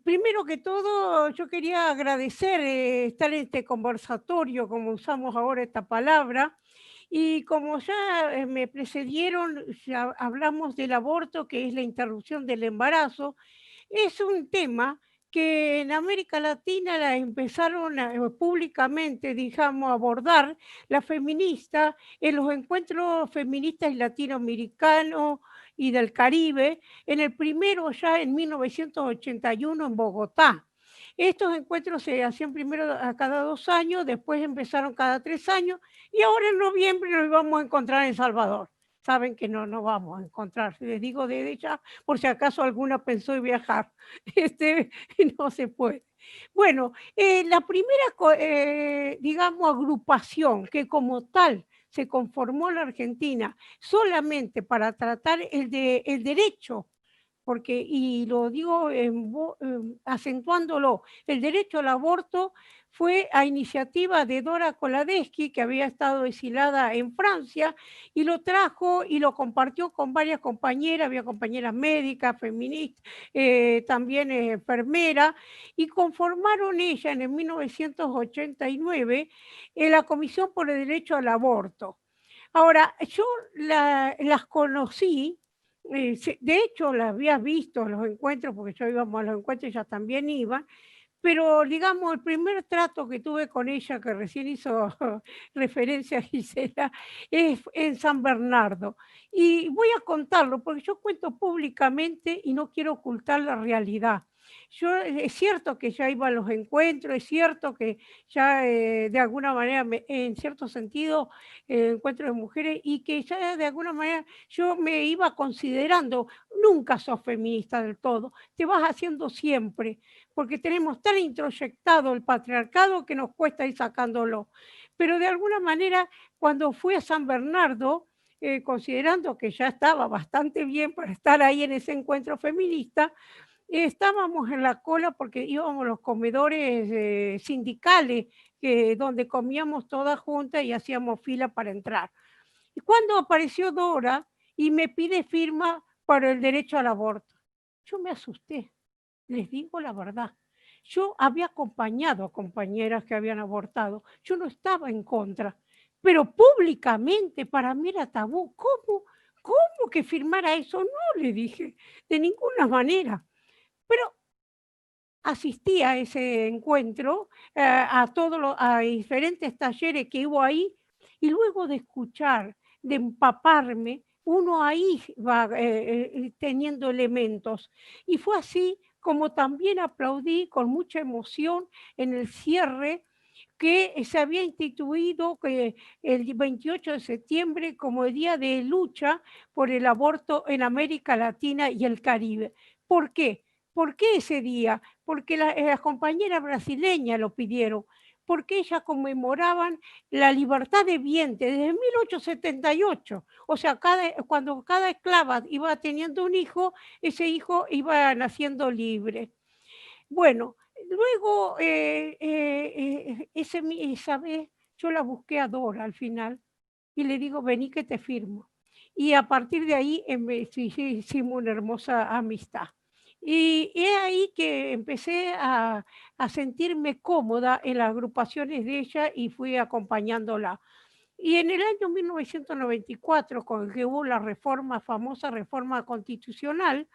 primero que todo, yo quería agradecer estar en este conversatorio, como usamos ahora esta palabra, y como ya me precedieron, ya hablamos del aborto, que es la interrupción del embarazo. Es un tema que en América Latina la empezaron públicamente, digamos, a abordar las feministas en los encuentros feministas latinoamericanos y del Caribe, en el primero ya en 1981 en Bogotá. Estos encuentros se hacían primero a cada 2 años, después empezaron cada 3 años, y ahora en noviembre nos vamos a encontrar en Salvador. Saben que no nos vamos a encontrar, les digo desde ya, por si acaso alguna pensó en viajar, no se puede. Bueno, la primera, digamos, agrupación que como tal se conformó la Argentina solamente para tratar el derecho porque, y lo digo acentuándolo, el derecho al aborto fue a iniciativa de Dora Koladesky, que había estado exilada en Francia, y lo trajo y lo compartió con varias compañeras, había compañeras médicas, feministas, también enfermeras, y conformaron ella en el 1989 la Comisión por el Derecho al Aborto. Ahora, yo las conocí, de hecho las había visto en los encuentros, porque yo íbamos a los encuentros y ellas también iban, pero digamos, el primer trato que tuve con ella, que recién hizo referencia a Gisela, es en San Bernardo. Y voy a contarlo, porque yo cuento públicamente y no quiero ocultar la realidad. Yo, es cierto que ya iba a los encuentros, es cierto que ya de alguna manera, en cierto sentido, encuentros de mujeres, y que ya de alguna manera yo me iba considerando, nunca sos feminista del todo, te vas haciendo siempre, porque tenemos tan introyectado el patriarcado que nos cuesta ir sacándolo. Pero de alguna manera, cuando fui a San Bernardo, considerando que ya estaba bastante bien para estar ahí en ese encuentro feminista, estábamos en la cola porque íbamos a los comedores sindicales, donde comíamos todas juntas y hacíamos fila para entrar. Y cuando apareció Dora y me pide firma para el derecho al aborto, yo me asusté. Les digo la verdad, yo había acompañado a compañeras que habían abortado, yo no estaba en contra, pero públicamente para mí era tabú. ¿Cómo que firmara eso? No, le dije, de ninguna manera. Pero asistí a ese encuentro, a diferentes talleres que hubo ahí, y luego de escuchar, de empaparme, uno ahí va teniendo elementos. Y fue así como también aplaudí con mucha emoción en el cierre que se había instituido el 28 de septiembre como el Día de Lucha por el Aborto en América Latina y el Caribe. ¿Por qué? ¿Por qué ese día? Porque las compañeras brasileñas lo pidieron, porque ellas conmemoraban la libertad de vientre desde 1878. O sea, cuando cada esclava iba teniendo un hijo, ese hijo iba naciendo libre. Bueno, luego, esa vez, yo la busqué a Dora al final y le digo, vení que te firmo. Y a partir de ahí hicimos una hermosa amistad. Y es ahí que empecé a sentirme cómoda en las agrupaciones de ella y fui acompañándola. Y en el año 1994, con que hubo la famosa reforma constitucional,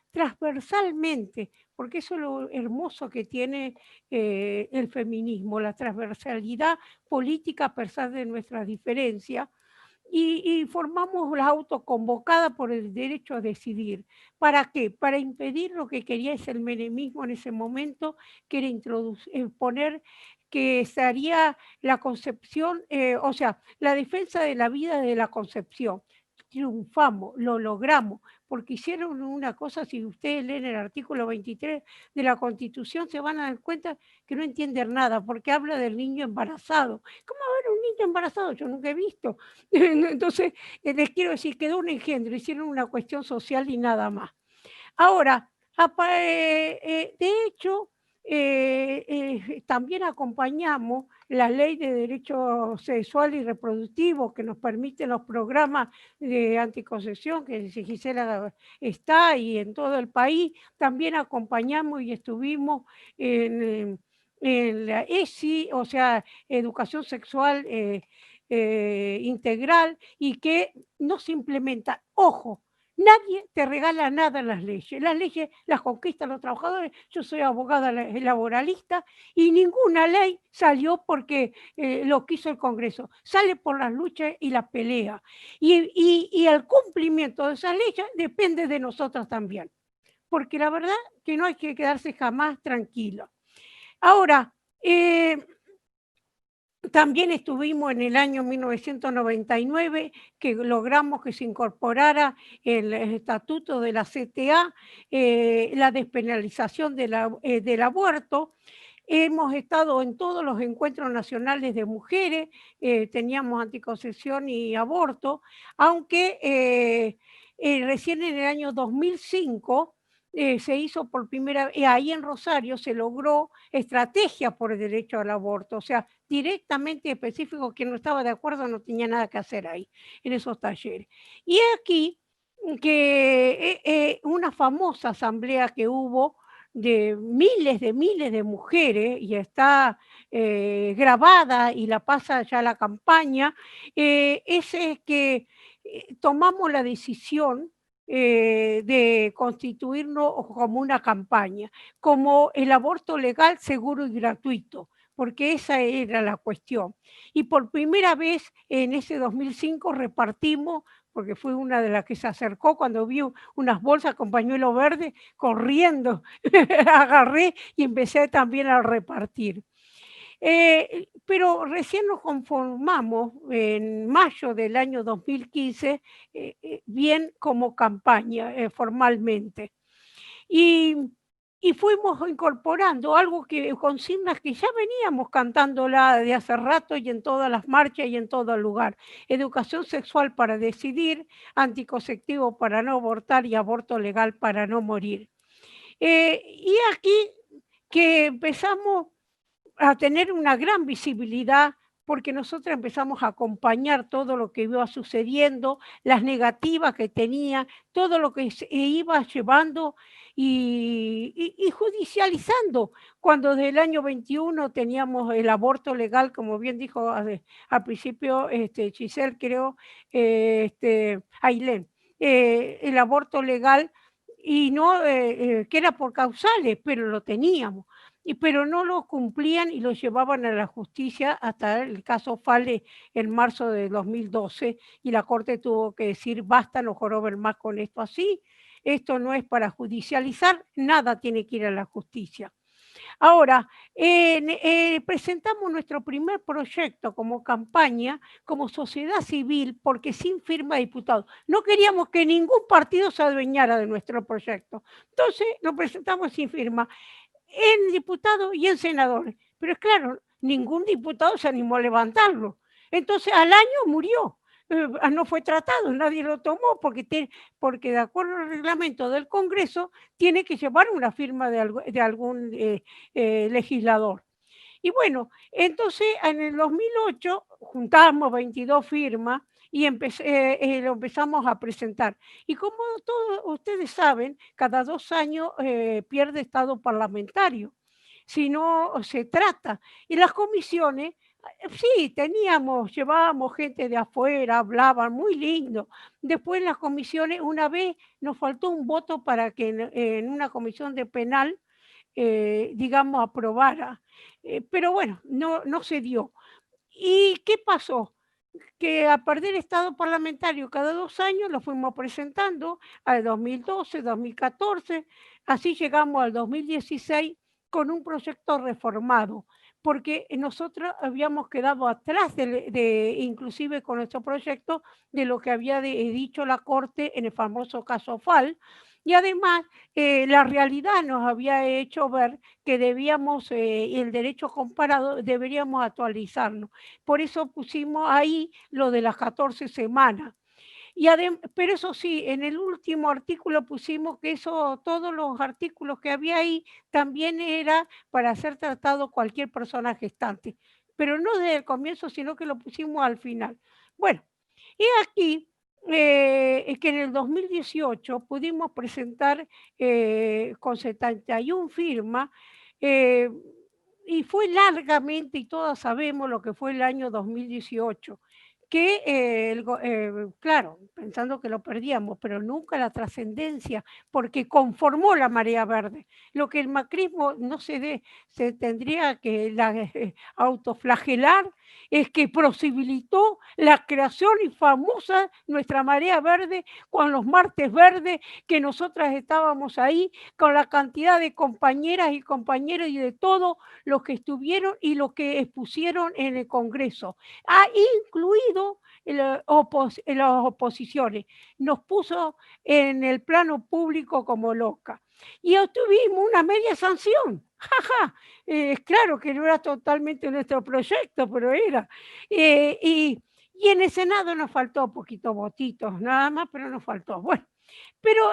transversalmente, porque eso es lo hermoso que tiene el feminismo, la transversalidad política a pesar de nuestras diferencias, y formamos la autoconvocada por el derecho a decidir. ¿Para qué? Para impedir lo que quería el menemismo en ese momento, que era poner que estaría la concepción, o sea, la defensa de la vida de la concepción. Triunfamos, lo logramos, porque hicieron una cosa, si ustedes leen el artículo 23 de la Constitución, se van a dar cuenta que no entienden nada, porque habla del niño embarazado. ¿Cómo va a haber un niño embarazado? Yo nunca he visto. Entonces, les quiero decir, quedó un engendro, hicieron una cuestión social y nada más. Ahora, de hecho, también acompañamos la ley de derechos sexuales y reproductivos que nos permiten los programas de anticoncepción, que Gisela está y en todo el país. También acompañamos y estuvimos en la ESI, o sea, educación sexual integral, y que no se implementa. Ojo, nadie te regala nada en las leyes las conquistan los trabajadores. Yo soy abogada laboralista y ninguna ley salió porque lo quiso el Congreso, sale por las luchas y la pelea. Y el cumplimiento de esas leyes depende de nosotros también, porque la verdad que no hay que quedarse jamás tranquilo. Ahora, también estuvimos en el año 1999, que logramos que se incorporara el estatuto de la CTA, la despenalización del aborto. Hemos estado en todos los encuentros nacionales de mujeres, teníamos anticoncepción y aborto, aunque recién en el año 2005 se hizo por primera vez, ahí en Rosario se logró estrategia por el derecho al aborto, o sea, directamente específico, quien no estaba de acuerdo no tenía nada que hacer ahí, en esos talleres. Y aquí que una famosa asamblea que hubo de miles de mujeres, y está grabada y la pasa ya la campaña, es que tomamos la decisión de constituirnos como una campaña, como el aborto legal, seguro y gratuito, porque esa era la cuestión. Y por primera vez en ese 2005 repartimos, porque fui una de las que se acercó cuando vi unas bolsas con pañuelo verde, corriendo, agarré y empecé también a repartir. Pero recién nos conformamos en mayo del año 2015, bien como campaña formalmente. Y fuimos incorporando algo consignas que ya veníamos cantándola de hace rato y en todas las marchas y en todo lugar. Educación sexual para decidir, anticonceptivo para no abortar y aborto legal para no morir. Y aquí que empezamos a tener una gran visibilidad porque nosotros empezamos a acompañar todo lo que iba sucediendo, las negativas que tenía, todo lo que se iba llevando y judicializando. Cuando desde el año 21 teníamos el aborto legal, como bien dijo al principio Giselle, creo, Ailén, el aborto legal, y no que era por causales, pero lo teníamos. Pero no lo cumplían y lo llevaban a la justicia hasta el caso Fale en marzo de 2012 y la Corte tuvo que decir basta, no joroben más con esto así, esto no es para judicializar, nada tiene que ir a la justicia. Ahora, presentamos nuestro primer proyecto como campaña, como sociedad civil, porque sin firma de diputados. No queríamos que ningún partido se adueñara de nuestro proyecto. Entonces, lo presentamos sin firma en diputados y en senadores. Pero es claro, ningún diputado se animó a levantarlo. Entonces al año murió, no fue tratado, nadie lo tomó porque de acuerdo al reglamento del Congreso tiene que llevar una firma de algún legislador. Y bueno, entonces en el 2008 juntamos 22 firmas y lo empezamos a presentar. Y como todos ustedes saben, cada 2 años pierde estado parlamentario, si no se trata. Y las comisiones, sí, llevábamos gente de afuera, hablaban, muy lindo. Después las comisiones, una vez nos faltó un voto para que en una comisión de penal, digamos, aprobara. Pero bueno, no se dio. ¿Y qué pasó? Que a perder estado parlamentario cada 2 años lo fuimos presentando al 2012, 2014, así llegamos al 2016 con un proyecto reformado, porque nosotros habíamos quedado atrás inclusive con nuestro proyecto de lo que había dicho la Corte en el famoso caso Fal, y además la realidad nos había hecho ver que debíamos, el derecho comparado, deberíamos actualizarnos. Por eso pusimos ahí lo de las 14 semanas. Pero eso sí, en el último artículo pusimos que todos los artículos que había ahí también era para ser tratado cualquier persona gestante. Pero no desde el comienzo, sino que lo pusimos al final. Bueno, y aquí que en el 2018 pudimos presentar con 71 firmas y fue largamente, y todos sabemos lo que fue el año 2018, que, claro, pensando que lo perdíamos, pero nunca la trascendencia, porque conformó la marea verde. Lo que el macrismo no se tendría que autoflagelar es que posibilitó la creación y famosa nuestra marea verde con los martes verdes, que nosotras estábamos ahí con la cantidad de compañeras y compañeros y de todos los que estuvieron y los que expusieron en el Congreso. Ha incluido las oposiciones, nos puso en el plano público como loca. Y obtuvimos una media sanción. Jaja, claro que no era totalmente nuestro proyecto, pero era. Y en el Senado nos faltó poquitos votitos, nada más, pero nos faltó. Bueno, Pero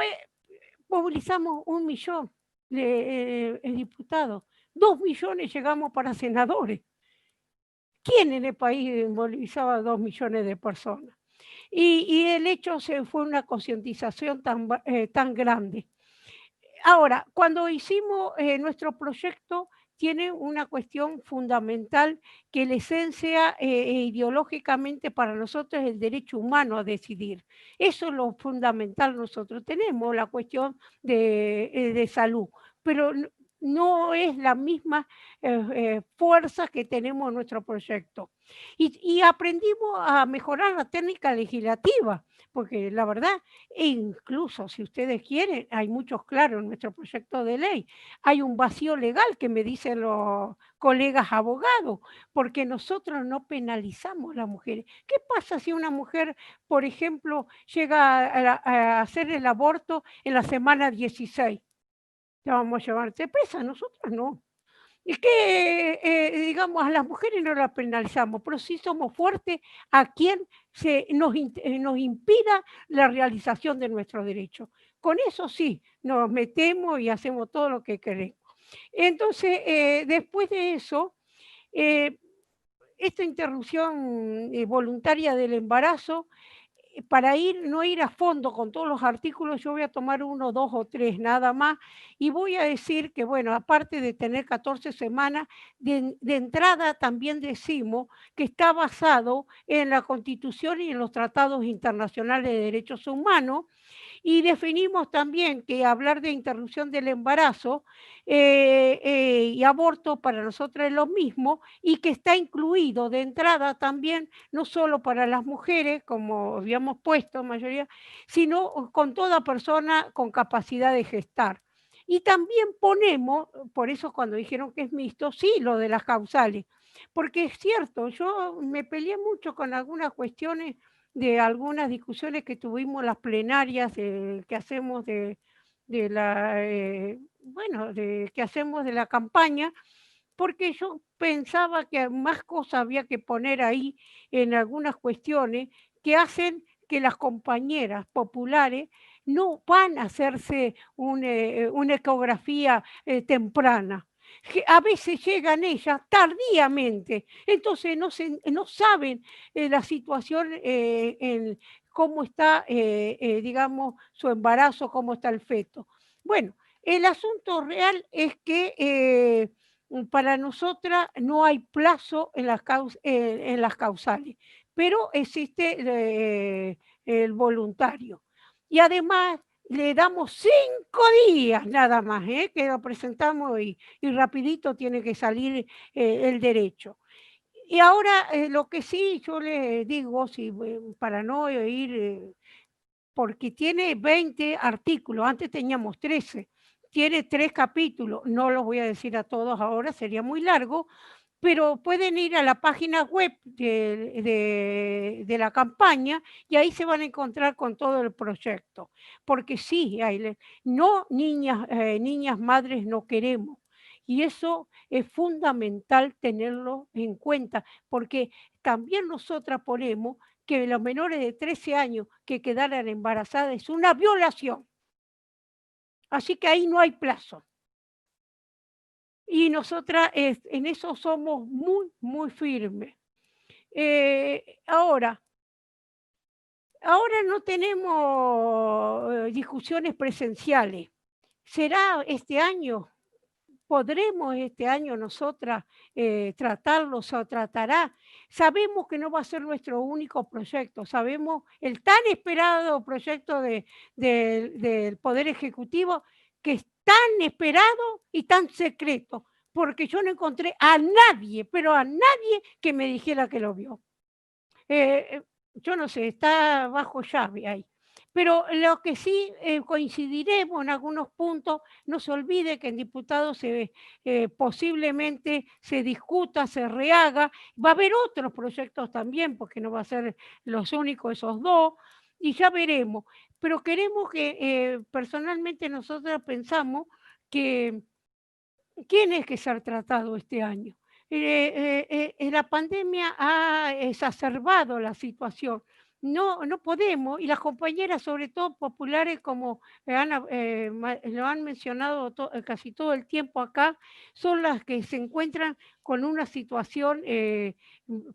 movilizamos 1 millón de diputados, 2 millones llegamos para senadores. ¿Quién en el país movilizaba 2 millones de personas? Y el hecho fue una concientización tan grande. Ahora, cuando hicimos nuestro proyecto, tiene una cuestión fundamental que la esencia ideológicamente para nosotros es el derecho humano a decidir. Eso es lo fundamental nosotros. Tenemos la cuestión de salud, pero no es la misma fuerza que tenemos en nuestro proyecto. Y aprendimos a mejorar la técnica legislativa, porque la verdad, e incluso si ustedes quieren, hay muchos claros en nuestro proyecto de ley, hay un vacío legal que me dicen los colegas abogados, porque nosotros no penalizamos a las mujeres. ¿Qué pasa si una mujer, por ejemplo, llega a hacer el aborto en la semana 16? ¿Te vamos a llevarte presa? Nosotros no. Es que, digamos, a las mujeres no las penalizamos, pero sí somos fuertes a quien nos impida la realización de nuestros derechos. Con eso sí, nos metemos y hacemos todo lo que queremos. Entonces, después de eso, esta interrupción voluntaria del embarazo, para no ir a fondo con todos los artículos, yo voy a tomar 1, 2 o 3 nada más, y voy a decir que, bueno, aparte de tener 14 semanas, de entrada también decimos que está basado en la Constitución y en los tratados internacionales de derechos humanos, y definimos también que hablar de interrupción del embarazo y aborto para nosotros es lo mismo, y que está incluido de entrada también, no solo para las mujeres, como habíamos puesto mayoría, sino con toda persona con capacidad de gestar. Y también ponemos, por eso cuando dijeron que es mixto, sí, lo de las causales, porque es cierto, yo me peleé mucho con algunas cuestiones de algunas discusiones que tuvimos las plenarias que hacemos que hacemos de la campaña, porque yo pensaba que más cosas había que poner ahí en algunas cuestiones que hacen que las compañeras populares no van a hacerse una ecografía temprana. A veces llegan ellas tardíamente, entonces no saben la situación en cómo está, digamos, su embarazo, cómo está el feto. Bueno, el asunto real es que para nosotras no hay plazo en las causales, pero existe el voluntario. Y además le damos 5 días nada más, que lo presentamos y rapidito tiene que salir el derecho. Y ahora lo que sí yo les digo, para no ir, porque tiene 20 artículos, antes teníamos 13, tiene 3 capítulos, no los voy a decir a todos ahora, sería muy largo, pero pueden ir a la página web de la campaña y ahí se van a encontrar con todo el proyecto. Porque sí, no niñas madres no queremos. Y eso es fundamental tenerlo en cuenta, porque también nosotras ponemos que los menores de 13 años que quedaran embarazadas es una violación. Así que ahí no hay plazo. Y nosotras en eso somos muy, muy firmes. Ahora no tenemos discusiones presenciales. ¿Será este año? ¿Podremos este año nosotras tratarlos o tratará? Sabemos que no va a ser nuestro único proyecto, sabemos el tan esperado proyecto del Poder Ejecutivo, que es tan esperado y tan secreto, porque yo no encontré a nadie, pero a nadie que me dijera que lo vio. Yo no sé, está bajo llave ahí. Pero lo que sí coincidiremos en algunos puntos, no se olvide que en diputados posiblemente se discuta, se rehaga, va a haber otros proyectos también, porque no va a ser los únicos esos 2, y ya veremos. Pero queremos que personalmente nosotros pensamos que tiene que ser tratado este año. La pandemia ha exacerbado la situación, no podemos, y las compañeras, sobre todo populares, como lo han mencionado casi todo el tiempo acá, son las que se encuentran con una situación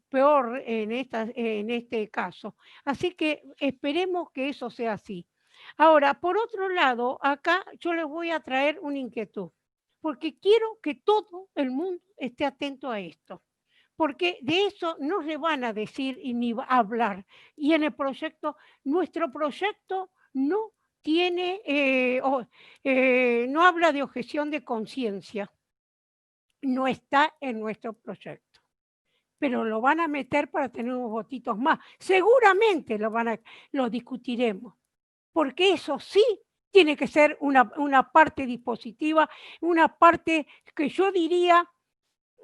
peor en este caso. Así que esperemos que eso sea así. Ahora, por otro lado, acá yo les voy a traer una inquietud, porque quiero que todo el mundo esté atento a esto, porque de eso no se van a decir y ni va a hablar. Y en el proyecto, nuestro proyecto no tiene, no habla de objeción de conciencia, no está en nuestro proyecto, pero lo van a meter para tener unos votitos más. Seguramente lo discutiremos, porque eso sí tiene que ser una parte dispositiva, una parte que yo diría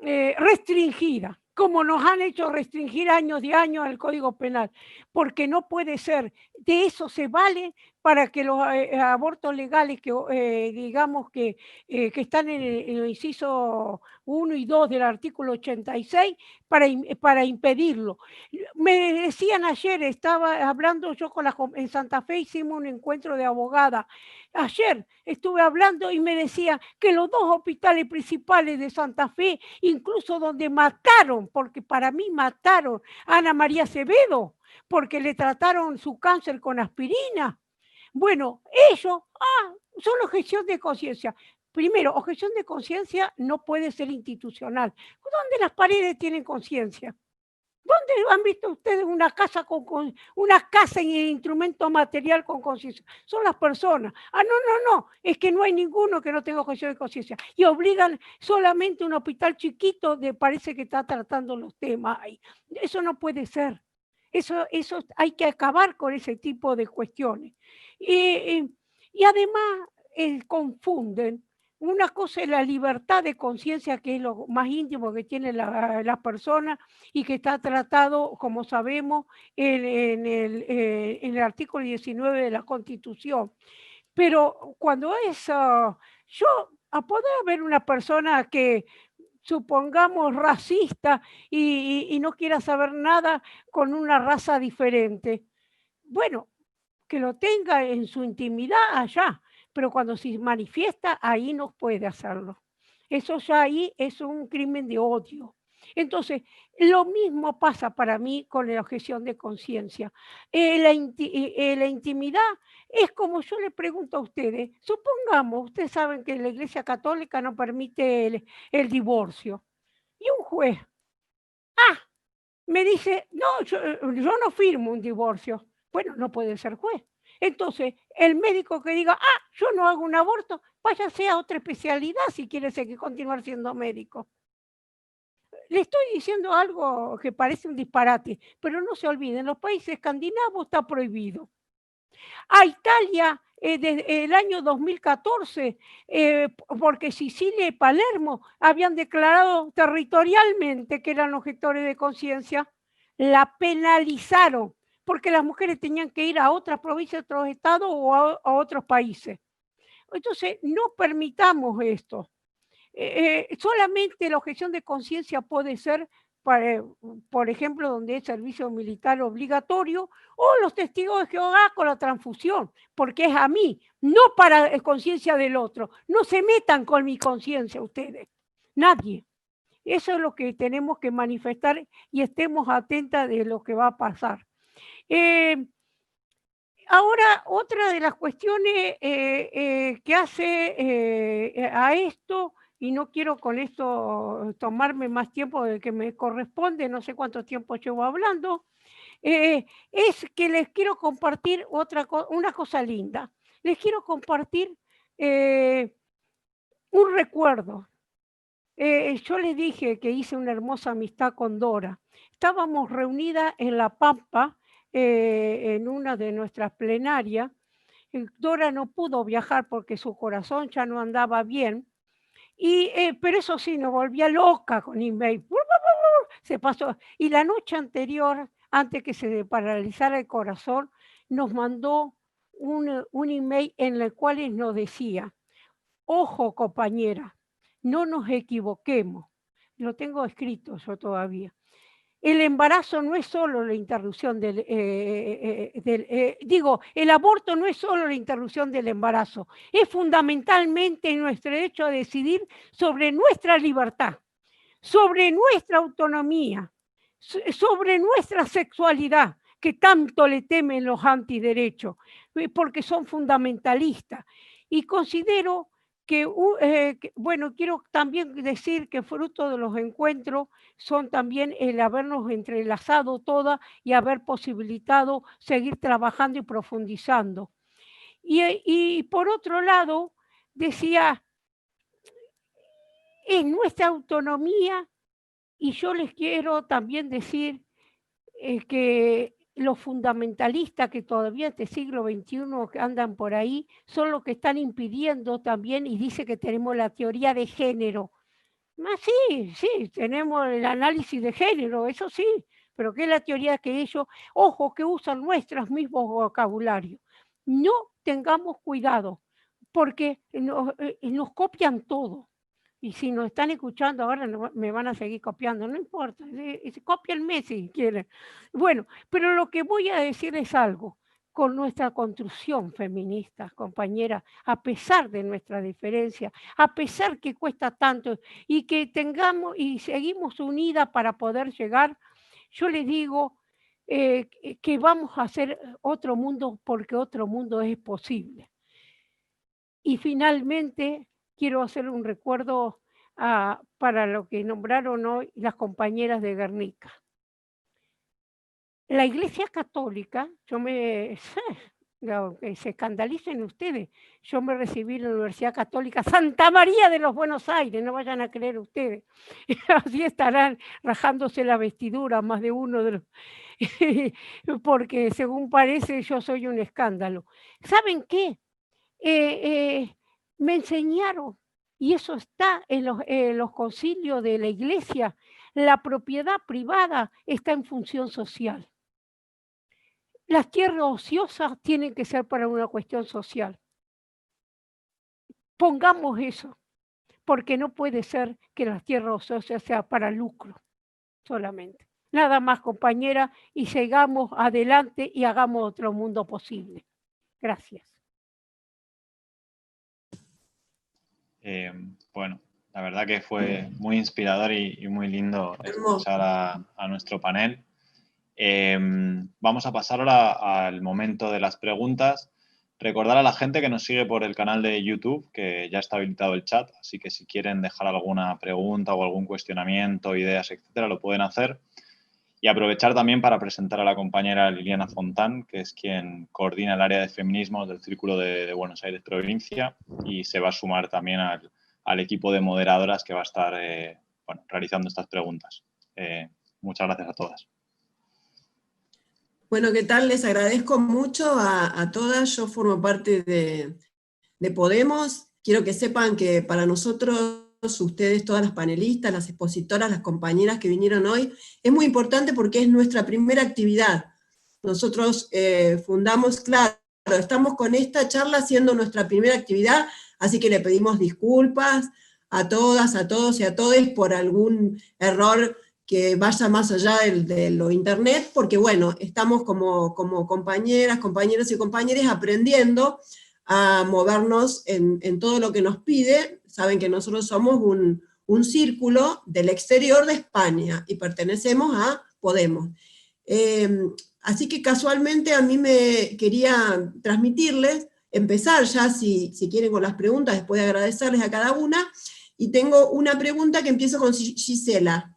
restringida, como nos han hecho restringir años de años el Código Penal, porque no puede ser. De eso se vale para que los abortos legales que digamos que están en el inciso 1 y 2 del artículo 86 para impedirlo. Me decían ayer, estaba hablando yo en Santa Fe, hicimos un encuentro de abogadas. Ayer estuve hablando y me decía que los dos hospitales principales de Santa Fe, incluso donde mataron, porque para mí mataron a Ana María Acevedo, porque le trataron su cáncer con aspirina. Bueno, ellos son objeción de conciencia. Primero, objeción de conciencia no puede ser institucional. ¿Dónde las paredes tienen conciencia? ¿Dónde han visto ustedes una casa en el instrumento material con conciencia? Son las personas. No, es que no hay ninguno que no tenga objeción de conciencia. Y obligan solamente un hospital chiquito parece que está tratando los temas ahí. Eso no puede ser. Eso hay que acabar con ese tipo de cuestiones. Y además confunden. Una cosa es la libertad de conciencia, que es lo más íntimo que tiene la persona y que está tratado, como sabemos, en el artículo 19 de la Constitución. Pero cuando puede haber una persona que supongamos racista y no quiera saber nada con una raza diferente. Bueno, que lo tenga en su intimidad allá, pero cuando se manifiesta, ahí no puede hacerlo. Eso ya ahí es un crimen de odio. Entonces, lo mismo pasa para mí con la objeción de conciencia. La intimidad es como yo le pregunto a ustedes, supongamos, ustedes saben que la Iglesia Católica no permite el divorcio, y un juez, me dice, no, yo no firmo un divorcio. Bueno, no puede ser juez. Entonces, el médico que diga, yo no hago un aborto, váyase a otra especialidad si quiere continuar siendo médico. Le estoy diciendo algo que parece un disparate, pero no se olviden, en los países escandinavos está prohibido. A Italia, desde el año 2014, porque Sicilia y Palermo habían declarado territorialmente que eran objetores de conciencia, la penalizaron, porque las mujeres tenían que ir a otras provincias, a otros estados o a otros países. Entonces, no permitamos esto. Solamente la objeción de conciencia puede ser, por ejemplo, donde es servicio militar obligatorio, o los testigos de Jehová con la transfusión, porque es a mí, no para conciencia del otro. No se metan con mi conciencia ustedes, nadie. Eso es lo que tenemos que manifestar y estemos atentas de lo que va a pasar. Ahora, otra de las cuestiones que hace a esto, y no quiero con esto tomarme más tiempo del que me corresponde, no sé cuánto tiempo llevo hablando, es que les quiero compartir una cosa linda. Les quiero compartir un recuerdo. Yo les dije que hice una hermosa amistad con Dora. Estábamos reunidas en La Pampa, en una de nuestras plenarias. Dora no pudo viajar porque su corazón ya no andaba bien, pero eso sí, nos volvía loca con email. Se pasó. Y la noche anterior, antes que se paralizara el corazón, nos mandó un email en el cual nos decía, ojo compañera, no nos equivoquemos. Lo tengo escrito yo todavía. el embarazo no es solo la interrupción el aborto no es solo la interrupción del embarazo, es fundamentalmente nuestro derecho a decidir sobre nuestra libertad, sobre nuestra autonomía, sobre nuestra sexualidad, que tanto le temen los antiderechos, porque son fundamentalistas. Y considero bueno, quiero también decir que fruto de los encuentros son también el habernos entrelazado todas y haber posibilitado seguir trabajando y profundizando. Y por otro lado, decía, es nuestra autonomía, y yo les quiero también decir que los fundamentalistas que todavía este siglo XXI que andan por ahí son los que están impidiendo también, y dice que tenemos la teoría de género. Sí, tenemos el análisis de género, eso sí, pero ¿qué es la teoría que ellos, ojo, que usan nuestros mismos vocabularios? No tengamos cuidado, porque nos copian todo. Y si nos están escuchando ahora me van a seguir copiando, no importa, cópienme si quieren. Bueno, pero lo que voy a decir es algo, con nuestra construcción feminista, compañera, a pesar de nuestra diferencia, a pesar que cuesta tanto y que tengamos y seguimos unidas para poder llegar, yo les digo que vamos a hacer otro mundo porque otro mundo es posible. Y finalmente quiero hacer un recuerdo para lo que nombraron hoy las compañeras de Guernica. La Iglesia Católica, aunque se escandalicen ustedes, yo me recibí en la Universidad Católica Santa María de los Buenos Aires, no vayan a creer ustedes, así estarán rajándose la vestidura más de uno de los, porque según parece yo soy un escándalo. ¿Saben qué? Me enseñaron, y eso está en los concilios de la Iglesia, la propiedad privada está en función social. Las tierras ociosas tienen que ser para una cuestión social. Pongamos eso, porque no puede ser que las tierras ociosas sean para lucro solamente. Nada más, compañera, y sigamos adelante y hagamos otro mundo posible. Gracias. Bueno, la verdad que fue muy inspirador y muy lindo escuchar a nuestro panel. Vamos a pasar ahora al momento de las preguntas. Recordar a la gente que nos sigue por el canal de YouTube que ya está habilitado el chat, así que si quieren dejar alguna pregunta o algún cuestionamiento, ideas, etcétera, lo pueden hacer. Y aprovechar también para presentar a la compañera Liliana Fontán, que es quien coordina el área de feminismos del Círculo de Buenos Aires Provincia y se va a sumar también al equipo de moderadoras que va a estar realizando estas preguntas. Muchas gracias a todas. Bueno, ¿qué tal? Les agradezco mucho a todas. Yo formo parte de Podemos. Quiero que sepan que para nosotros, ustedes, todas las panelistas, las expositoras, las compañeras que vinieron hoy, es muy importante porque es nuestra primera actividad. Nosotros fundamos, claro, estamos con esta charla haciendo nuestra primera actividad, así que le pedimos disculpas a todas, a todos y a todes por algún error que vaya más allá de lo internet, porque bueno, estamos como compañeras, compañeros y compañeras aprendiendo a movernos en todo lo que nos pide. Saben que nosotros somos un círculo del exterior de España y pertenecemos a Podemos. Así que casualmente a mí me quería transmitirles, empezar ya si quieren con las preguntas, después de agradecerles a cada una, y tengo una pregunta que empiezo con Gisela.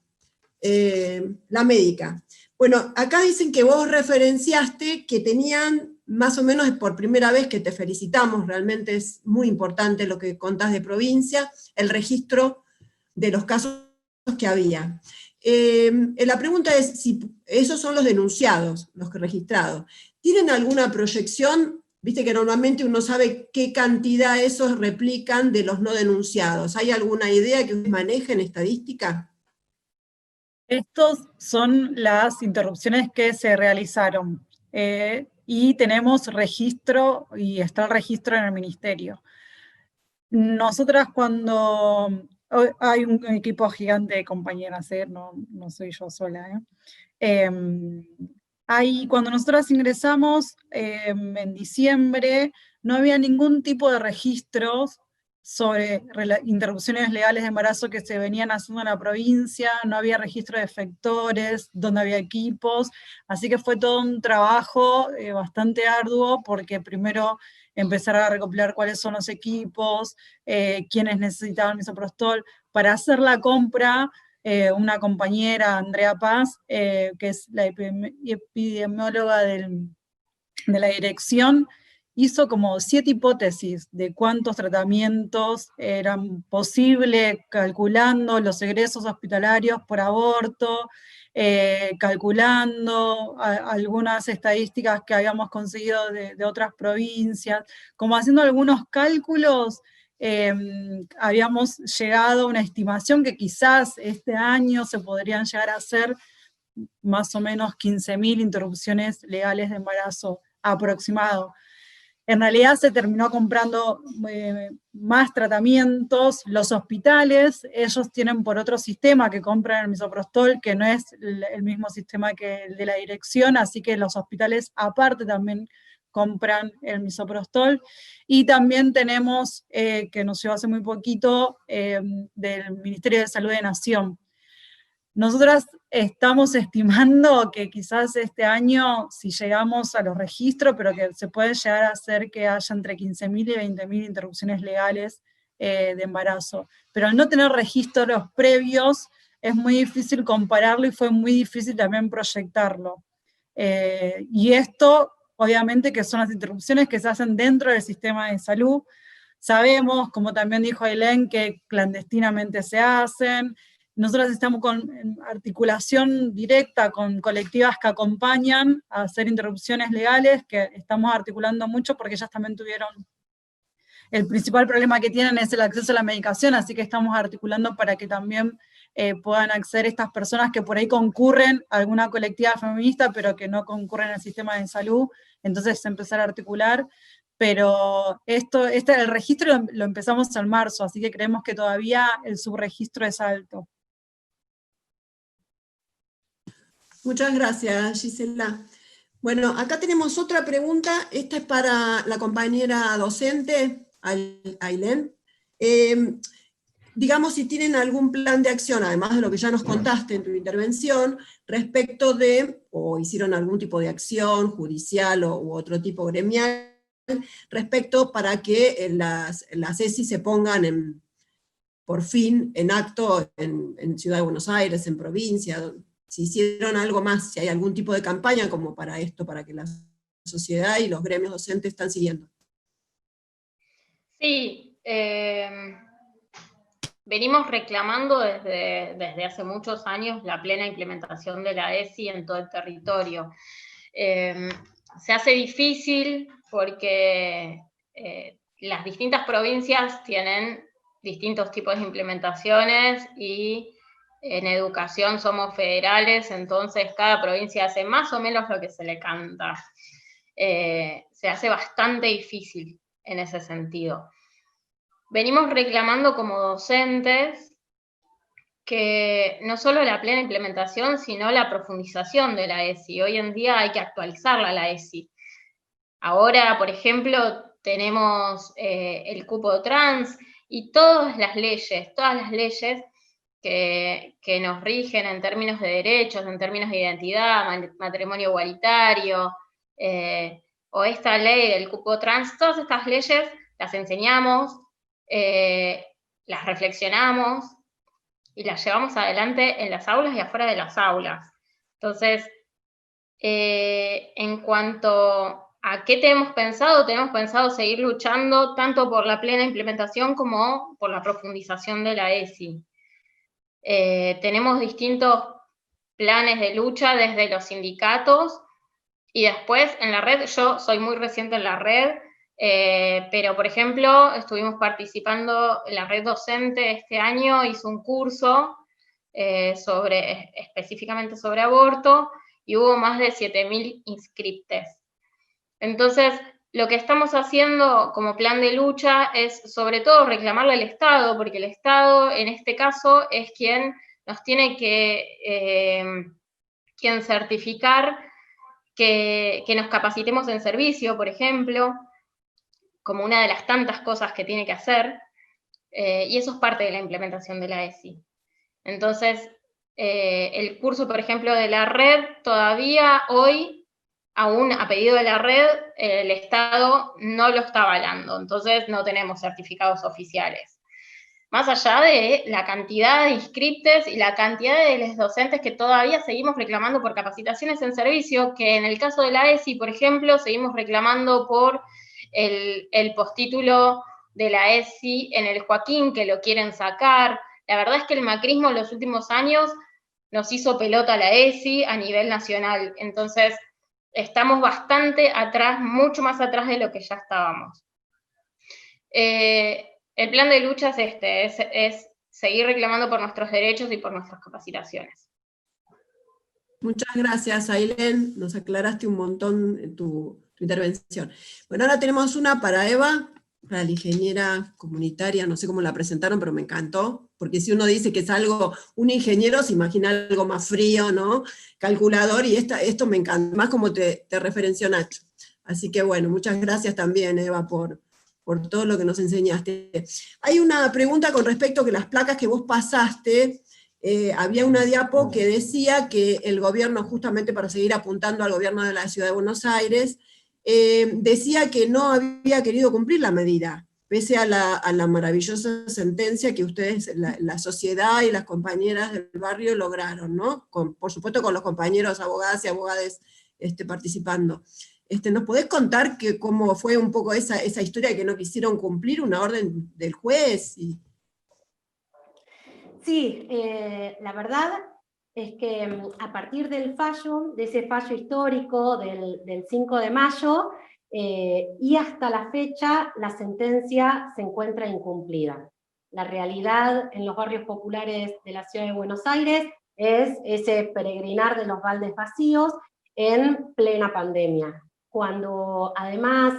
La médica. Bueno, acá dicen que vos referenciaste que tenían, más o menos es por primera vez que te felicitamos, realmente es muy importante lo que contás de provincia, el registro de los casos que había. La pregunta es si esos son los denunciados, los que registrados. ¿Tienen alguna proyección? Viste que normalmente uno sabe qué cantidad esos replican de los no denunciados. ¿Hay alguna idea que manejen estadística? Estos son las interrupciones que se realizaron y tenemos registro y está el registro en el ministerio. Nosotras cuando Hay un equipo gigante de compañeras, no soy yo sola. Cuando nosotras ingresamos en diciembre, no había ningún tipo de registros sobre interrupciones legales de embarazo que se venían haciendo en la provincia, no había registro de efectores, donde había equipos, así que fue todo un trabajo bastante arduo, porque primero empezar a recopilar cuáles son los equipos, quiénes necesitaban misoprostol. Para hacer la compra, una compañera, Andrea Paz, que es la epidemióloga de la dirección, hizo como 7 hipótesis de cuántos tratamientos eran posibles, calculando los egresos hospitalarios por aborto, calculando algunas estadísticas que habíamos conseguido de otras provincias, como haciendo algunos cálculos. Habíamos llegado a una estimación que quizás este año se podrían llegar a hacer más o menos 15.000 interrupciones legales de embarazo aproximado. En realidad se terminó comprando más tratamientos. Los hospitales, ellos tienen por otro sistema que compran el misoprostol, que no es el mismo sistema que el de la dirección, así que los hospitales aparte también compran el misoprostol. Y también tenemos, que nos llegó hace muy poquito, del Ministerio de Salud de Nación. Nosotras estamos estimando que quizás este año, si llegamos a los registros, pero que se puede llegar a hacer que haya entre 15.000 y 20.000 interrupciones legales de embarazo. Pero al no tener registros previos, es muy difícil compararlo y fue muy difícil también proyectarlo. Y esto, obviamente, que son las interrupciones que se hacen dentro del sistema de salud. Sabemos, como también dijo Ailén, que clandestinamente se hacen. Nosotros estamos en articulación directa con colectivas que acompañan a hacer interrupciones legales, que estamos articulando mucho porque ellas también tuvieron, el principal problema que tienen es el acceso a la medicación, así que estamos articulando para que también puedan acceder estas personas que por ahí concurren a alguna colectiva feminista, pero que no concurren al sistema de salud, entonces empezar a articular. Pero el registro lo empezamos en marzo, así que creemos que todavía el subregistro es alto. Muchas gracias, Gisela. Bueno, acá tenemos otra pregunta. Esta es para la compañera docente, Ailén. Digamos, si tienen algún plan de acción, además de lo que ya nos contaste en tu intervención, respecto de, o hicieron algún tipo de acción judicial u otro tipo gremial, respecto para que las ESI se pongan por fin en acto en Ciudad de Buenos Aires, en provincia, si hicieron algo más, si hay algún tipo de campaña como para esto, para que la sociedad y los gremios docentes están siguiendo. Sí, venimos reclamando desde hace muchos años la plena implementación de la ESI en todo el territorio. Se hace difícil porque las distintas provincias tienen distintos tipos de implementaciones y en educación somos federales, entonces cada provincia hace más o menos lo que se le canta. Se hace bastante difícil en ese sentido. Venimos reclamando como docentes que no solo la plena implementación, sino la profundización de la ESI. Hoy en día hay que actualizarla, la ESI. Ahora, por ejemplo, tenemos el cupo trans y todas las leyes que nos rigen en términos de derechos, en términos de identidad, matrimonio igualitario, o esta ley del cupo trans, todas estas leyes las enseñamos, las reflexionamos y las llevamos adelante en las aulas y afuera de las aulas. Entonces, en cuanto a qué tenemos pensado seguir luchando tanto por la plena implementación como por la profundización de la ESI. Tenemos distintos planes de lucha desde los sindicatos y después en la red. Yo soy muy reciente en la red, pero por ejemplo estuvimos participando en la red docente este año, hizo un curso específicamente sobre aborto y hubo más de 7.000 inscriptes. Entonces lo que estamos haciendo como plan de lucha es sobre todo reclamarle al Estado, porque el Estado en este caso es quien nos tiene que quien certificar que nos capacitemos en servicio, por ejemplo, como una de las tantas cosas que tiene que hacer, y eso es parte de la implementación de la ESI. Entonces, el curso, por ejemplo, de la red, todavía hoy, aún a pedido de la red, el Estado no lo está avalando, entonces no tenemos certificados oficiales. Más allá de la cantidad de inscriptos y la cantidad de los docentes que todavía seguimos reclamando por capacitaciones en servicio, que en el caso de la ESI, por ejemplo, seguimos reclamando por el postítulo de la ESI en el Joaquín, que lo quieren sacar. La verdad es que el macrismo en los últimos años nos hizo pelota a la ESI a nivel nacional, entonces estamos bastante atrás, mucho más atrás de lo que ya estábamos. El plan de lucha es es seguir reclamando por nuestros derechos y por nuestras capacitaciones. Muchas gracias, Ailén. Nos aclaraste un montón tu intervención. Bueno, ahora tenemos una para Eva, para la ingeniera comunitaria, no sé cómo la presentaron, pero me encantó, porque si uno dice que es algo, un ingeniero se imagina algo más frío, ¿no? Calculador, y esto me encanta, más como te referenció Nacho. Así que bueno, muchas gracias también, Eva, por todo lo que nos enseñaste. Hay una pregunta con respecto a que las placas que vos pasaste, había una diapo que decía que el gobierno, justamente para seguir apuntando al gobierno de la Ciudad de Buenos Aires, decía que no había querido cumplir la medida, pese a la maravillosa sentencia que ustedes, la sociedad y las compañeras del barrio lograron, ¿no? Por supuesto con los compañeros abogadas y abogados participando. ¿Nos podés contar cómo fue un poco esa historia de que no quisieron cumplir una orden del juez? Sí, la verdad es que a partir del fallo, de ese fallo histórico del 5 de mayo, y hasta la fecha, la sentencia se encuentra incumplida. La realidad en los barrios populares de la Ciudad de Buenos Aires es ese peregrinar de los baldes vacíos en plena pandemia, cuando además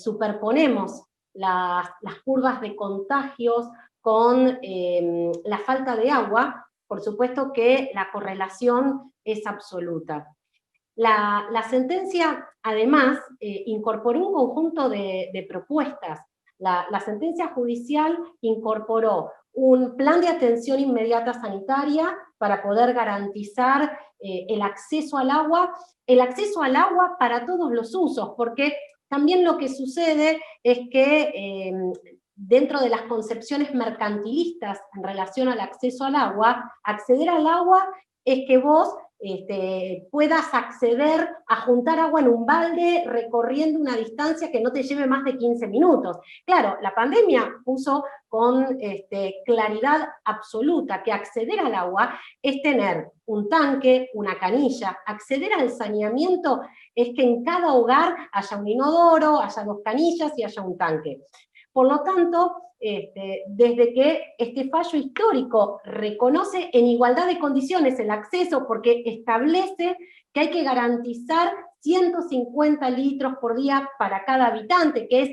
superponemos las curvas de contagios con la falta de agua, por supuesto que la correlación es absoluta. La sentencia, además, incorporó un conjunto de propuestas. La sentencia judicial incorporó un plan de atención inmediata sanitaria para poder garantizar el acceso al agua para todos los usos, porque también lo que sucede es que dentro de las concepciones mercantilistas en relación al acceso al agua, acceder al agua es que vos puedas acceder a juntar agua en un balde recorriendo una distancia que no te lleve más de 15 minutos. Claro, la pandemia puso con claridad absoluta que acceder al agua es tener un tanque, una canilla. Acceder al saneamiento es que en cada hogar haya un inodoro, haya 2 canillas y haya un tanque. Por lo tanto, desde que este fallo histórico reconoce en igualdad de condiciones el acceso, porque establece que hay que garantizar 150 litros por día para cada habitante, que es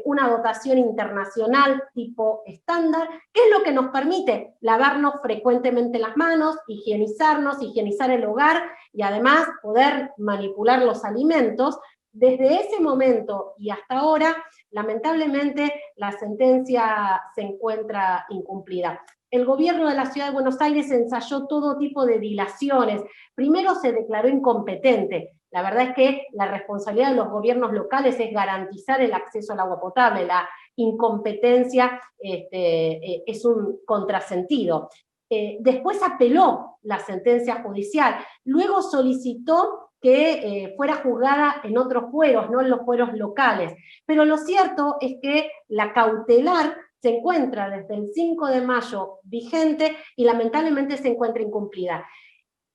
una dotación internacional tipo estándar, que es lo que nos permite lavarnos frecuentemente las manos, higienizarnos, higienizar el hogar, y además poder manipular los alimentos. Desde ese momento y hasta ahora, lamentablemente, la sentencia se encuentra incumplida. El gobierno de la Ciudad de Buenos Aires ensayó todo tipo de dilaciones. Primero se declaró incompetente. La verdad es que la responsabilidad de los gobiernos locales es garantizar el acceso al agua potable. La incompetencia es un contrasentido. Después apeló la sentencia judicial. Luego solicitó que fuera juzgada en otros fueros, no en los fueros locales. Pero lo cierto es que la cautelar se encuentra desde el 5 de mayo vigente y lamentablemente se encuentra incumplida.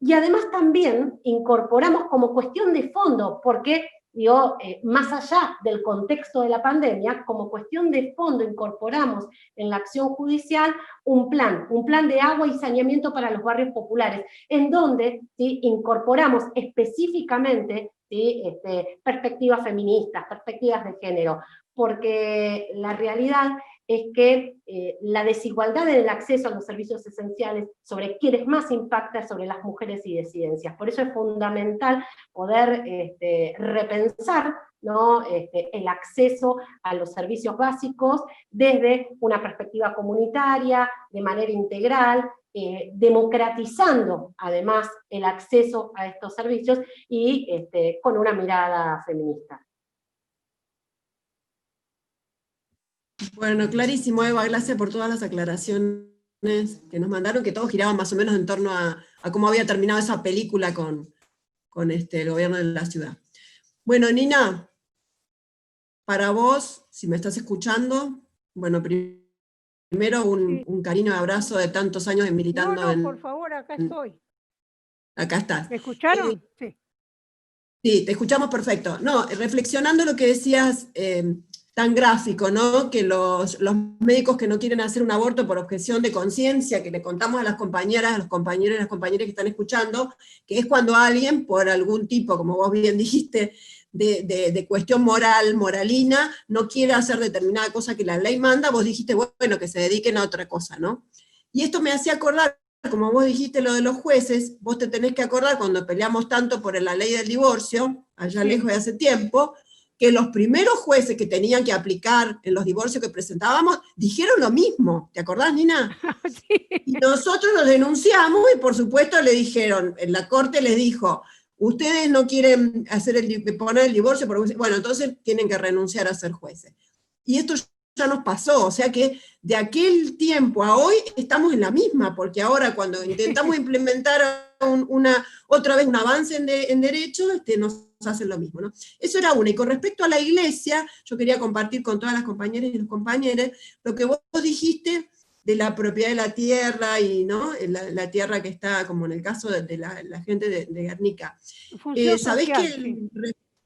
Y además también incorporamos como cuestión de fondo, porque digo, más allá del contexto de la pandemia, como cuestión de fondo incorporamos en la acción judicial un plan de agua y saneamiento para los barrios populares, en donde ¿sí? incorporamos específicamente ¿sí? Perspectivas feministas, perspectivas de género, porque la realidad es que la desigualdad en el acceso a los servicios esenciales sobre quienes más impacta sobre las mujeres y disidencias. Por eso es fundamental poder repensar, ¿no? El acceso a los servicios básicos desde una perspectiva comunitaria, de manera integral, democratizando además el acceso a estos servicios y con una mirada feminista. Bueno, clarísimo, Eva, gracias por todas las aclaraciones que nos mandaron, que todos giraban más o menos en torno a cómo había terminado esa película con el gobierno de la ciudad. Bueno, Nina, para vos, si me estás escuchando, bueno, primero un cariño y abrazo de tantos años militando por favor, acá estoy. Acá estás. ¿Me escucharon? Sí. Sí, te escuchamos perfecto. No, reflexionando lo que decías, tan gráfico, ¿no? Que los médicos que no quieren hacer un aborto por objeción de conciencia, que le contamos a las compañeras, a los compañeros y las compañeras que están escuchando, que es cuando alguien, por algún tipo, como vos bien dijiste, de cuestión moralina, no quiere hacer determinada cosa que la ley manda, vos dijiste, bueno, que se dediquen a otra cosa, ¿no? Y esto me hacía acordar, como vos dijiste lo de los jueces, vos te tenés que acordar cuando peleamos tanto por la ley del divorcio, allá lejos de hace tiempo, que los primeros jueces que tenían que aplicar en los divorcios que presentábamos, dijeron lo mismo, ¿te acordás, Nina? Sí. Y nosotros los denunciamos y por supuesto le dijeron, en la corte les dijo, ustedes no quieren poner el divorcio, bueno, entonces tienen que renunciar a ser jueces. Y esto ya nos pasó, o sea que de aquel tiempo a hoy estamos en la misma, porque ahora cuando intentamos implementar otra vez un avance en derechos, nos hacen lo mismo, ¿no? Eso era una. Y con respecto a la iglesia, yo quería compartir con todas las compañeras y los compañeros lo que vos dijiste de la propiedad de la tierra, y ¿no? la tierra que está, como en el caso de la gente de Guernica. ¿Sabés que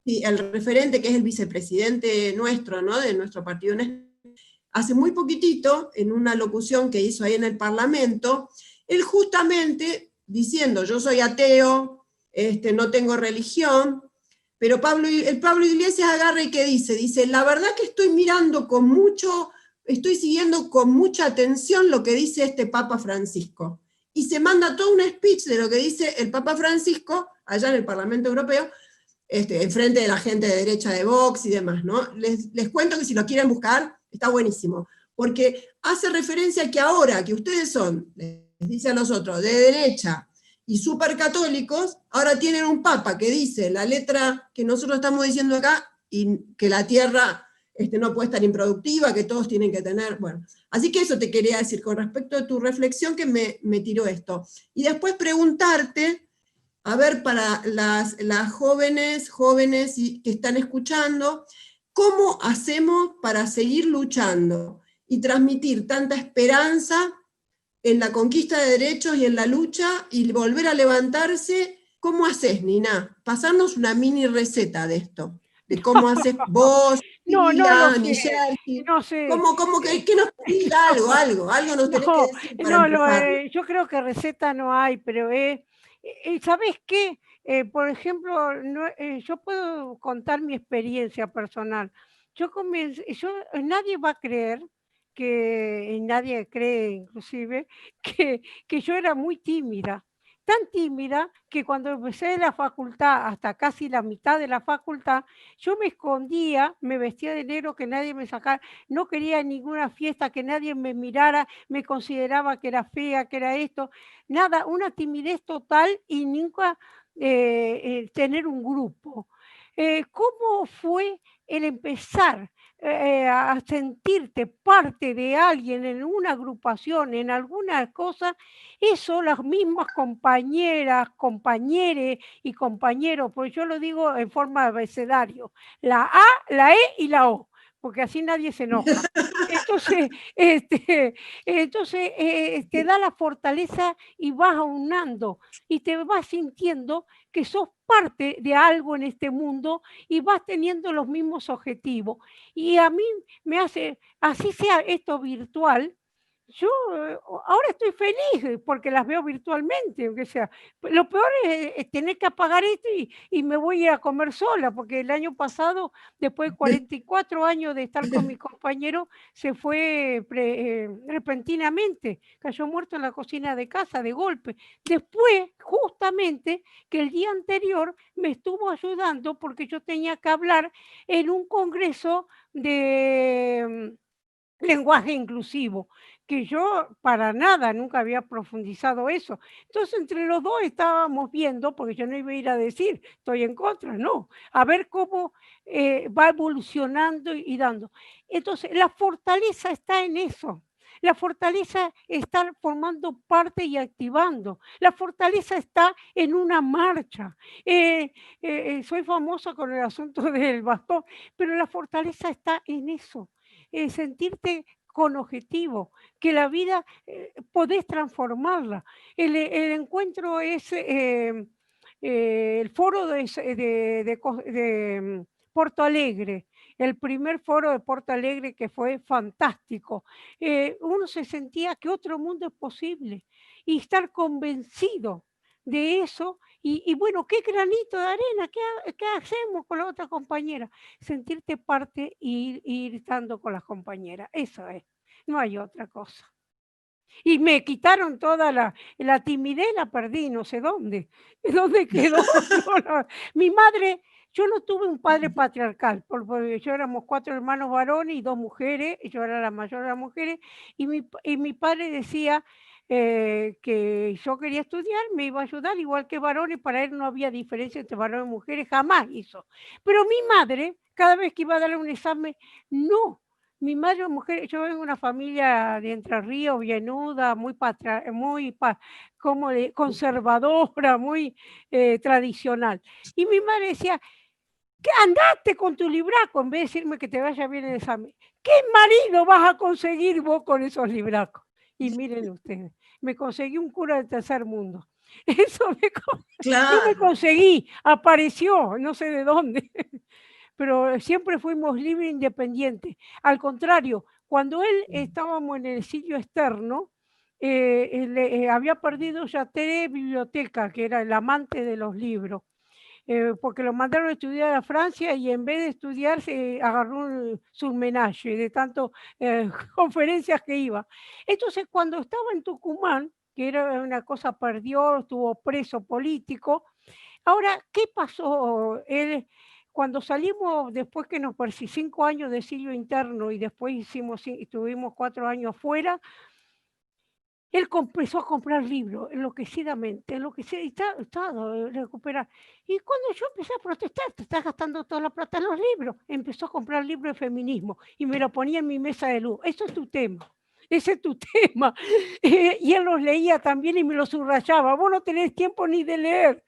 el referente, que es el vicepresidente nuestro, ¿no? De nuestro partido, hace muy poquitito, en una locución que hizo ahí en el Parlamento, él justamente diciendo, yo soy ateo, no tengo religión, pero el Pablo Iglesias agarra y ¿qué dice? Dice, la verdad que estoy siguiendo con mucha atención lo que dice este Papa Francisco. Y se manda todo un speech de lo que dice el Papa Francisco, allá en el Parlamento Europeo, en frente de la gente de derecha de Vox y demás, ¿no? Les cuento que si lo quieren buscar, está buenísimo, porque hace referencia a que ahora que ustedes son, les dice a nosotros, de derecha y supercatólicos, ahora tienen un papa que dice la letra que nosotros estamos diciendo acá, y que la tierra no puede estar improductiva, que todos tienen que tener, bueno. Así que eso te quería decir con respecto a tu reflexión, que me tiró esto. Y después preguntarte, a ver, para las jóvenes que están escuchando, ¿cómo hacemos para seguir luchando y transmitir tanta esperanza en la conquista de derechos y en la lucha y volver a levantarse? ¿Cómo haces, Nina? Pasarnos una mini receta de esto, de cómo haces vos, no sé. ¿Cómo que nos pedís algo nos tenés que decir para empezar? Yo creo que receta no hay, pero ¿sabés qué? Por ejemplo, yo puedo contar mi experiencia personal. Nadie va a creer, y nadie cree inclusive, que yo era muy tímida. Tan tímida que cuando empecé la facultad, hasta casi la mitad de la facultad, yo me escondía, me vestía de negro, que nadie me sacara, no quería ninguna fiesta, que nadie me mirara, me consideraba que era fea, que era esto, nada, una timidez total y nunca tener un grupo. ¿Cómo fue el empezar a sentirte parte de alguien en una agrupación, en alguna cosa? Eso las mismas compañeras, compañeres y compañeros, pues yo lo digo en forma de abecedario, la A, la E y la O. porque así nadie se enoja. Entonces, te da la fortaleza y vas aunando y te vas sintiendo que sos parte de algo en este mundo y vas teniendo los mismos objetivos. Y a mí me hace, así sea esto virtual, yo ahora estoy feliz porque las veo virtualmente, aunque sea. Lo peor es tener que apagar esto y me voy a ir a comer sola, porque el año pasado, después de 44 años de estar con mi compañero, se fue repentinamente, cayó muerto en la cocina de casa de golpe. Después, justamente, que el día anterior me estuvo ayudando porque yo tenía que hablar en un congreso de lenguaje inclusivo, que yo para nada nunca había profundizado eso. Entonces, entre los dos estábamos viendo, porque yo no iba a ir a decir, estoy en contra, no, a ver cómo va evolucionando y dando. Entonces, la fortaleza está en eso. La fortaleza está formando parte y activando. La fortaleza está en una marcha. Soy famosa con el asunto del bastón, pero la fortaleza está en eso. Sentirte con objetivo, que la vida podés transformarla. El encuentro es el foro de Porto Alegre, el primer foro de Porto Alegre que fue fantástico. Uno se sentía que otro mundo es posible y estar convencido de eso. Y bueno, ¿qué granito de arena? ¿Qué hacemos con la otra compañera? Sentirte parte y ir estando con las compañeras. Eso es, no hay otra cosa. Y me quitaron toda la timidez, la perdí, no sé dónde. ¿Dónde quedó? Mi madre, yo no tuve un padre patriarcal, porque yo éramos 4 hermanos varones y 2 mujeres, yo era la mayor de las mujeres, y mi padre decía que yo quería estudiar, me iba a ayudar, igual que varones, para él no había diferencia entre varones y mujeres, jamás hizo. Pero mi madre, cada vez que iba a darle un examen, no. Mi madre es mujer, yo vengo de una familia de Entre Ríos, bienuda, conservadora, muy tradicional. Y mi madre decía, ¿qué andaste con tu libraco? En vez de decirme que te vaya bien el examen. ¿Qué marido vas a conseguir vos con esos libracos? Y miren ustedes, me conseguí un cura del tercer mundo. Eso Claro. no me conseguí, apareció, no sé de dónde. Pero siempre fuimos libres e independientes. Al contrario, cuando él estábamos en el exilio externo, había perdido ya 3 bibliotecas, que era el amante de los libros, porque lo mandaron a estudiar a Francia y en vez de estudiar se agarró un surmenage de tantas conferencias que iba. Entonces, cuando estaba en Tucumán, que era una cosa, perdió, estuvo preso político. Ahora, ¿qué pasó? Él, cuando salimos, después que nos persiguió 5 años de exilio interno y después estuvimos 4 años fuera, él empezó a comprar libros enloquecidamente, recuperar. Y cuando yo empecé a protestar, te estás gastando toda la plata en los libros, empezó a comprar libros de feminismo y me lo ponía en mi mesa de luz. Eso es tu tema. Ese es tu tema. Y él los leía también y me los subrayaba. Vos no tenés tiempo ni de leer.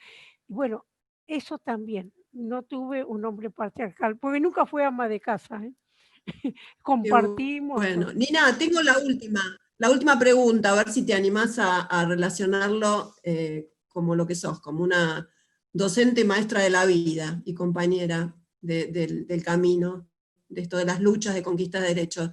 Bueno, eso también. No tuve un hombre patriarcal, porque nunca fue ama de casa. Compartimos. Bueno, Nina, tengo la última pregunta, a ver si te animás a relacionarlo como lo que sos, como una docente maestra de la vida y compañera del camino, de esto de las luchas de conquista de derechos.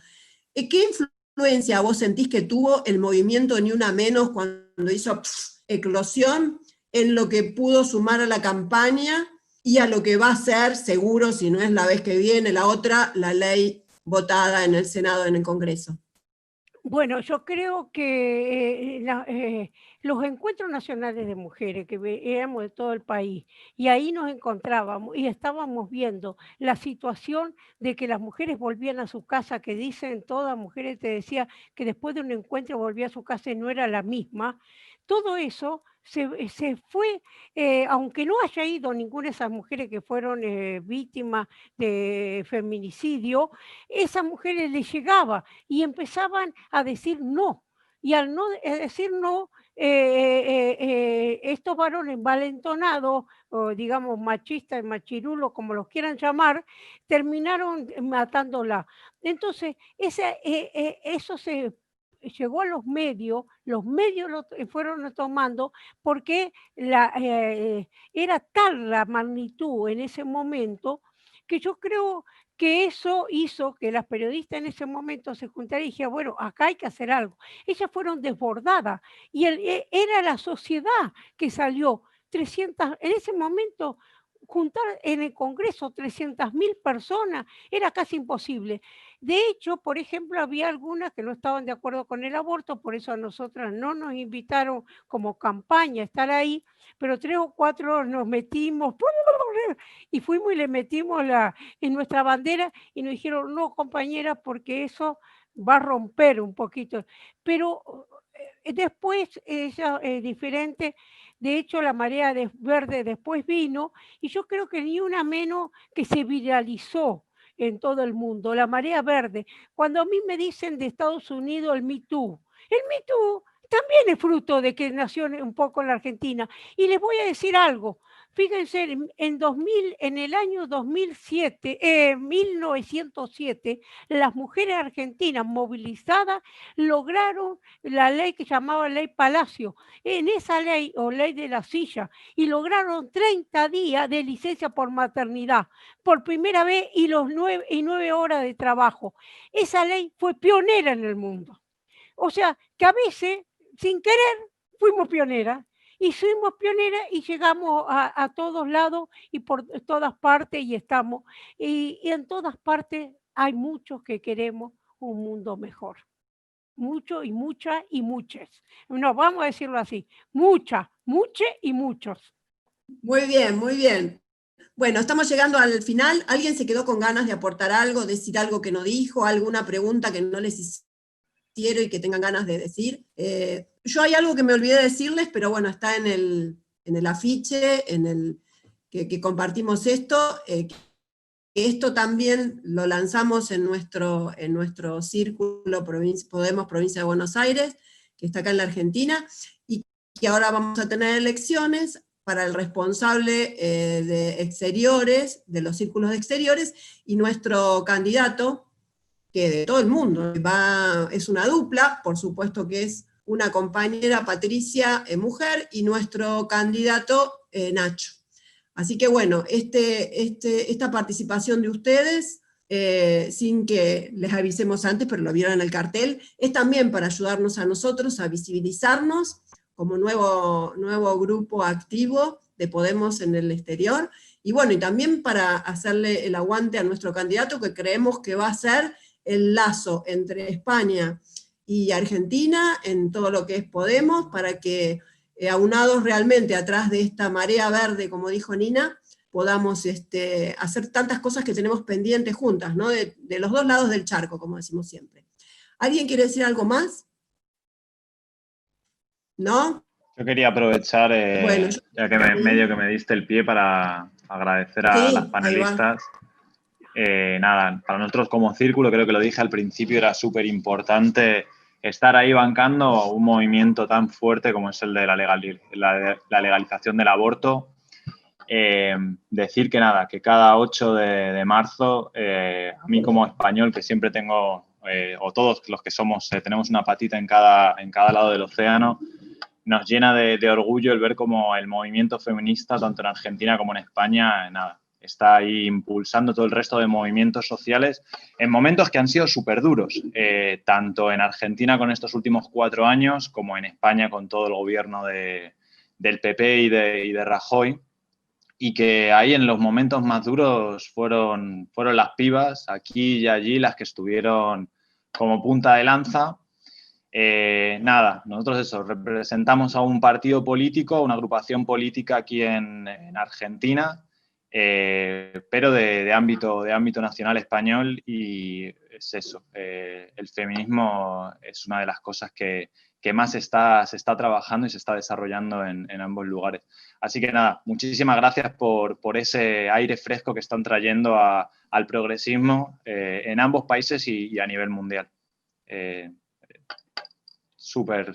¿Qué influencia vos sentís que tuvo el movimiento Ni Una Menos cuando hizo eclosión en lo que pudo sumar a la campaña y a lo que va a ser, seguro, si no es la vez que viene, la otra, la ley votada en el Senado, en el Congreso? Bueno, yo creo que los encuentros nacionales de mujeres que veíamos de todo el país, y ahí nos encontrábamos y estábamos viendo la situación de que las mujeres volvían a su casa, que dicen todas mujeres, te decía que después de un encuentro volvía a su casa y no era la misma. Todo eso se fue, aunque no haya ido ninguna de esas mujeres que fueron víctimas de feminicidio, esas mujeres les llegaba y empezaban a decir no. y al no decir no, estos varones envalentonados, o digamos machistas, machirulos, como los quieran llamar, terminaron matándola. Entonces, eso se llegó a los medios lo fueron tomando porque era tal la magnitud en ese momento que yo creo que eso hizo que las periodistas en ese momento se juntaran y dijeran, bueno, acá hay que hacer algo. Ellas fueron desbordadas y era la sociedad que salió 300, en ese momento juntar en el Congreso 300.000 personas era casi imposible. De hecho, por ejemplo, había algunas que no estaban de acuerdo con el aborto, por eso a nosotras no nos invitaron como campaña a estar ahí, pero 3 o 4 nos metimos y fuimos y le metimos en nuestra bandera y nos dijeron, no, compañera, porque eso va a romper un poquito. Pero después ella es diferente. De hecho, la marea verde después vino y yo creo que ni una menos que se viralizó en todo el mundo, la marea verde. Cuando a mí me dicen de Estados Unidos el Me Too también es fruto de que nació un poco en la Argentina. Y les voy a decir algo. Fíjense, en el año 1907, las mujeres argentinas movilizadas lograron la ley que llamaba Ley Palacio. En esa ley, o Ley de la Silla, y lograron 30 días de licencia por maternidad, por primera vez, y 9 horas de trabajo. Esa ley fue pionera en el mundo. O sea, que a veces, sin querer, fuimos pioneras. Y fuimos pioneras y llegamos a todos lados y por todas partes y estamos. Y en todas partes hay muchos que queremos un mundo mejor. Muchos y muchas y muchas. No, vamos a decirlo así. Muchas, muchos y muchos. Muy bien, muy bien. Bueno, estamos llegando al final. ¿Alguien se quedó con ganas de aportar algo, decir algo que no dijo, alguna pregunta que no les hicieron y que tengan ganas de decir? Yo hay algo que me olvidé de decirles, pero bueno, está en el afiche, que compartimos esto, que esto también lo lanzamos en nuestro círculo Podemos Provincia de Buenos Aires, que está acá en la Argentina, y que ahora vamos a tener elecciones para el responsable de exteriores, de los círculos de exteriores, y nuestro candidato, que de todo el mundo, es una dupla, por supuesto que es una compañera, Patricia, mujer, y nuestro candidato, Nacho. Así que bueno, esta participación de ustedes, sin que les avisemos antes, pero lo vieron en el cartel, es también para ayudarnos a nosotros a visibilizarnos como nuevo grupo activo de Podemos en el exterior, y bueno, y también para hacerle el aguante a nuestro candidato, que creemos que va a ser el lazo entre España y Argentina en todo lo que es Podemos, para que aunados realmente atrás de esta marea verde, como dijo Nina, podamos hacer tantas cosas que tenemos pendientes juntas, ¿no? De los dos lados del charco, como decimos siempre. ¿Alguien quiere decir algo más? ¿No? Yo quería aprovechar, Bueno, ya que medio que me diste el pie, para agradecer a las panelistas. Nada, para nosotros como círculo, creo que lo dije al principio, era súper importante estar ahí bancando un movimiento tan fuerte como es el de la legalización del aborto. Decir que nada, que cada 8 de marzo, a mí como español, que siempre tengo, o todos los que somos, tenemos una patita en cada lado del océano, nos llena de orgullo el ver cómo el movimiento feminista, tanto en Argentina como en España, nada, está ahí impulsando todo el resto de movimientos sociales en momentos que han sido súper duros, tanto en Argentina con estos últimos 4 años, como en España con todo el gobierno del PP y de Rajoy, y que ahí en los momentos más duros fueron las pibas, aquí y allí, las que estuvieron como punta de lanza. Nada, nosotros eso, representamos a un partido político, a una agrupación política aquí en Argentina, pero de ámbito nacional español, y es eso, el feminismo es una de las cosas que más se está trabajando y se está desarrollando en ambos lugares. Así que nada, muchísimas gracias por ese aire fresco que están trayendo al progresismo en ambos países y a nivel mundial. súper,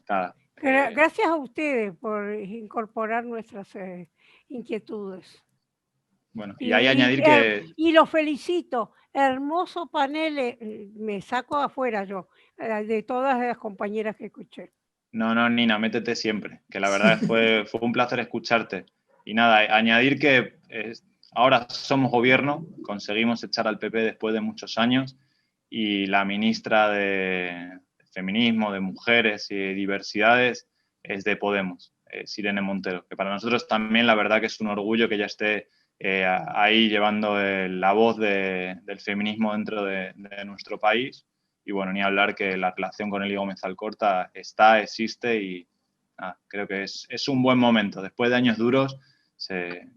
nada. Gracias a ustedes por incorporar nuestras inquietudes. Bueno, y ahí añadir que... Y los felicito, hermoso panel, me saco afuera yo, de todas las compañeras que escuché. No, Nina, métete siempre, que la verdad fue un placer escucharte. Y nada, añadir que ahora somos gobierno, conseguimos echar al PP después de muchos años, y la ministra de Feminismo, de Mujeres y de Diversidades es de Podemos, Irene Montero, que para nosotros también la verdad que es un orgullo que ella esté ahí llevando la voz del feminismo dentro de nuestro país. Y bueno, ni hablar que la relación con Eli Gómez Alcorta existe y creo que es un buen momento. Después de años duros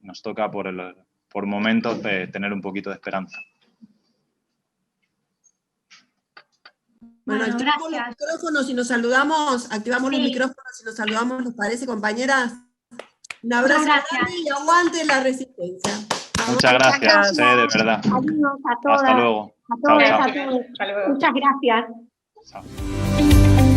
nos toca por momentos de tener un poquito de esperanza. Bueno, activamos los micrófonos y nos saludamos, activamos los micrófonos y nos saludamos, ¿les parece, compañeras? Un abrazo grande y aguante la resistencia. Muchas gracias, de verdad. Adiós a todas. Hasta luego. A todos, Chao, a todos. Muchas gracias. Chao.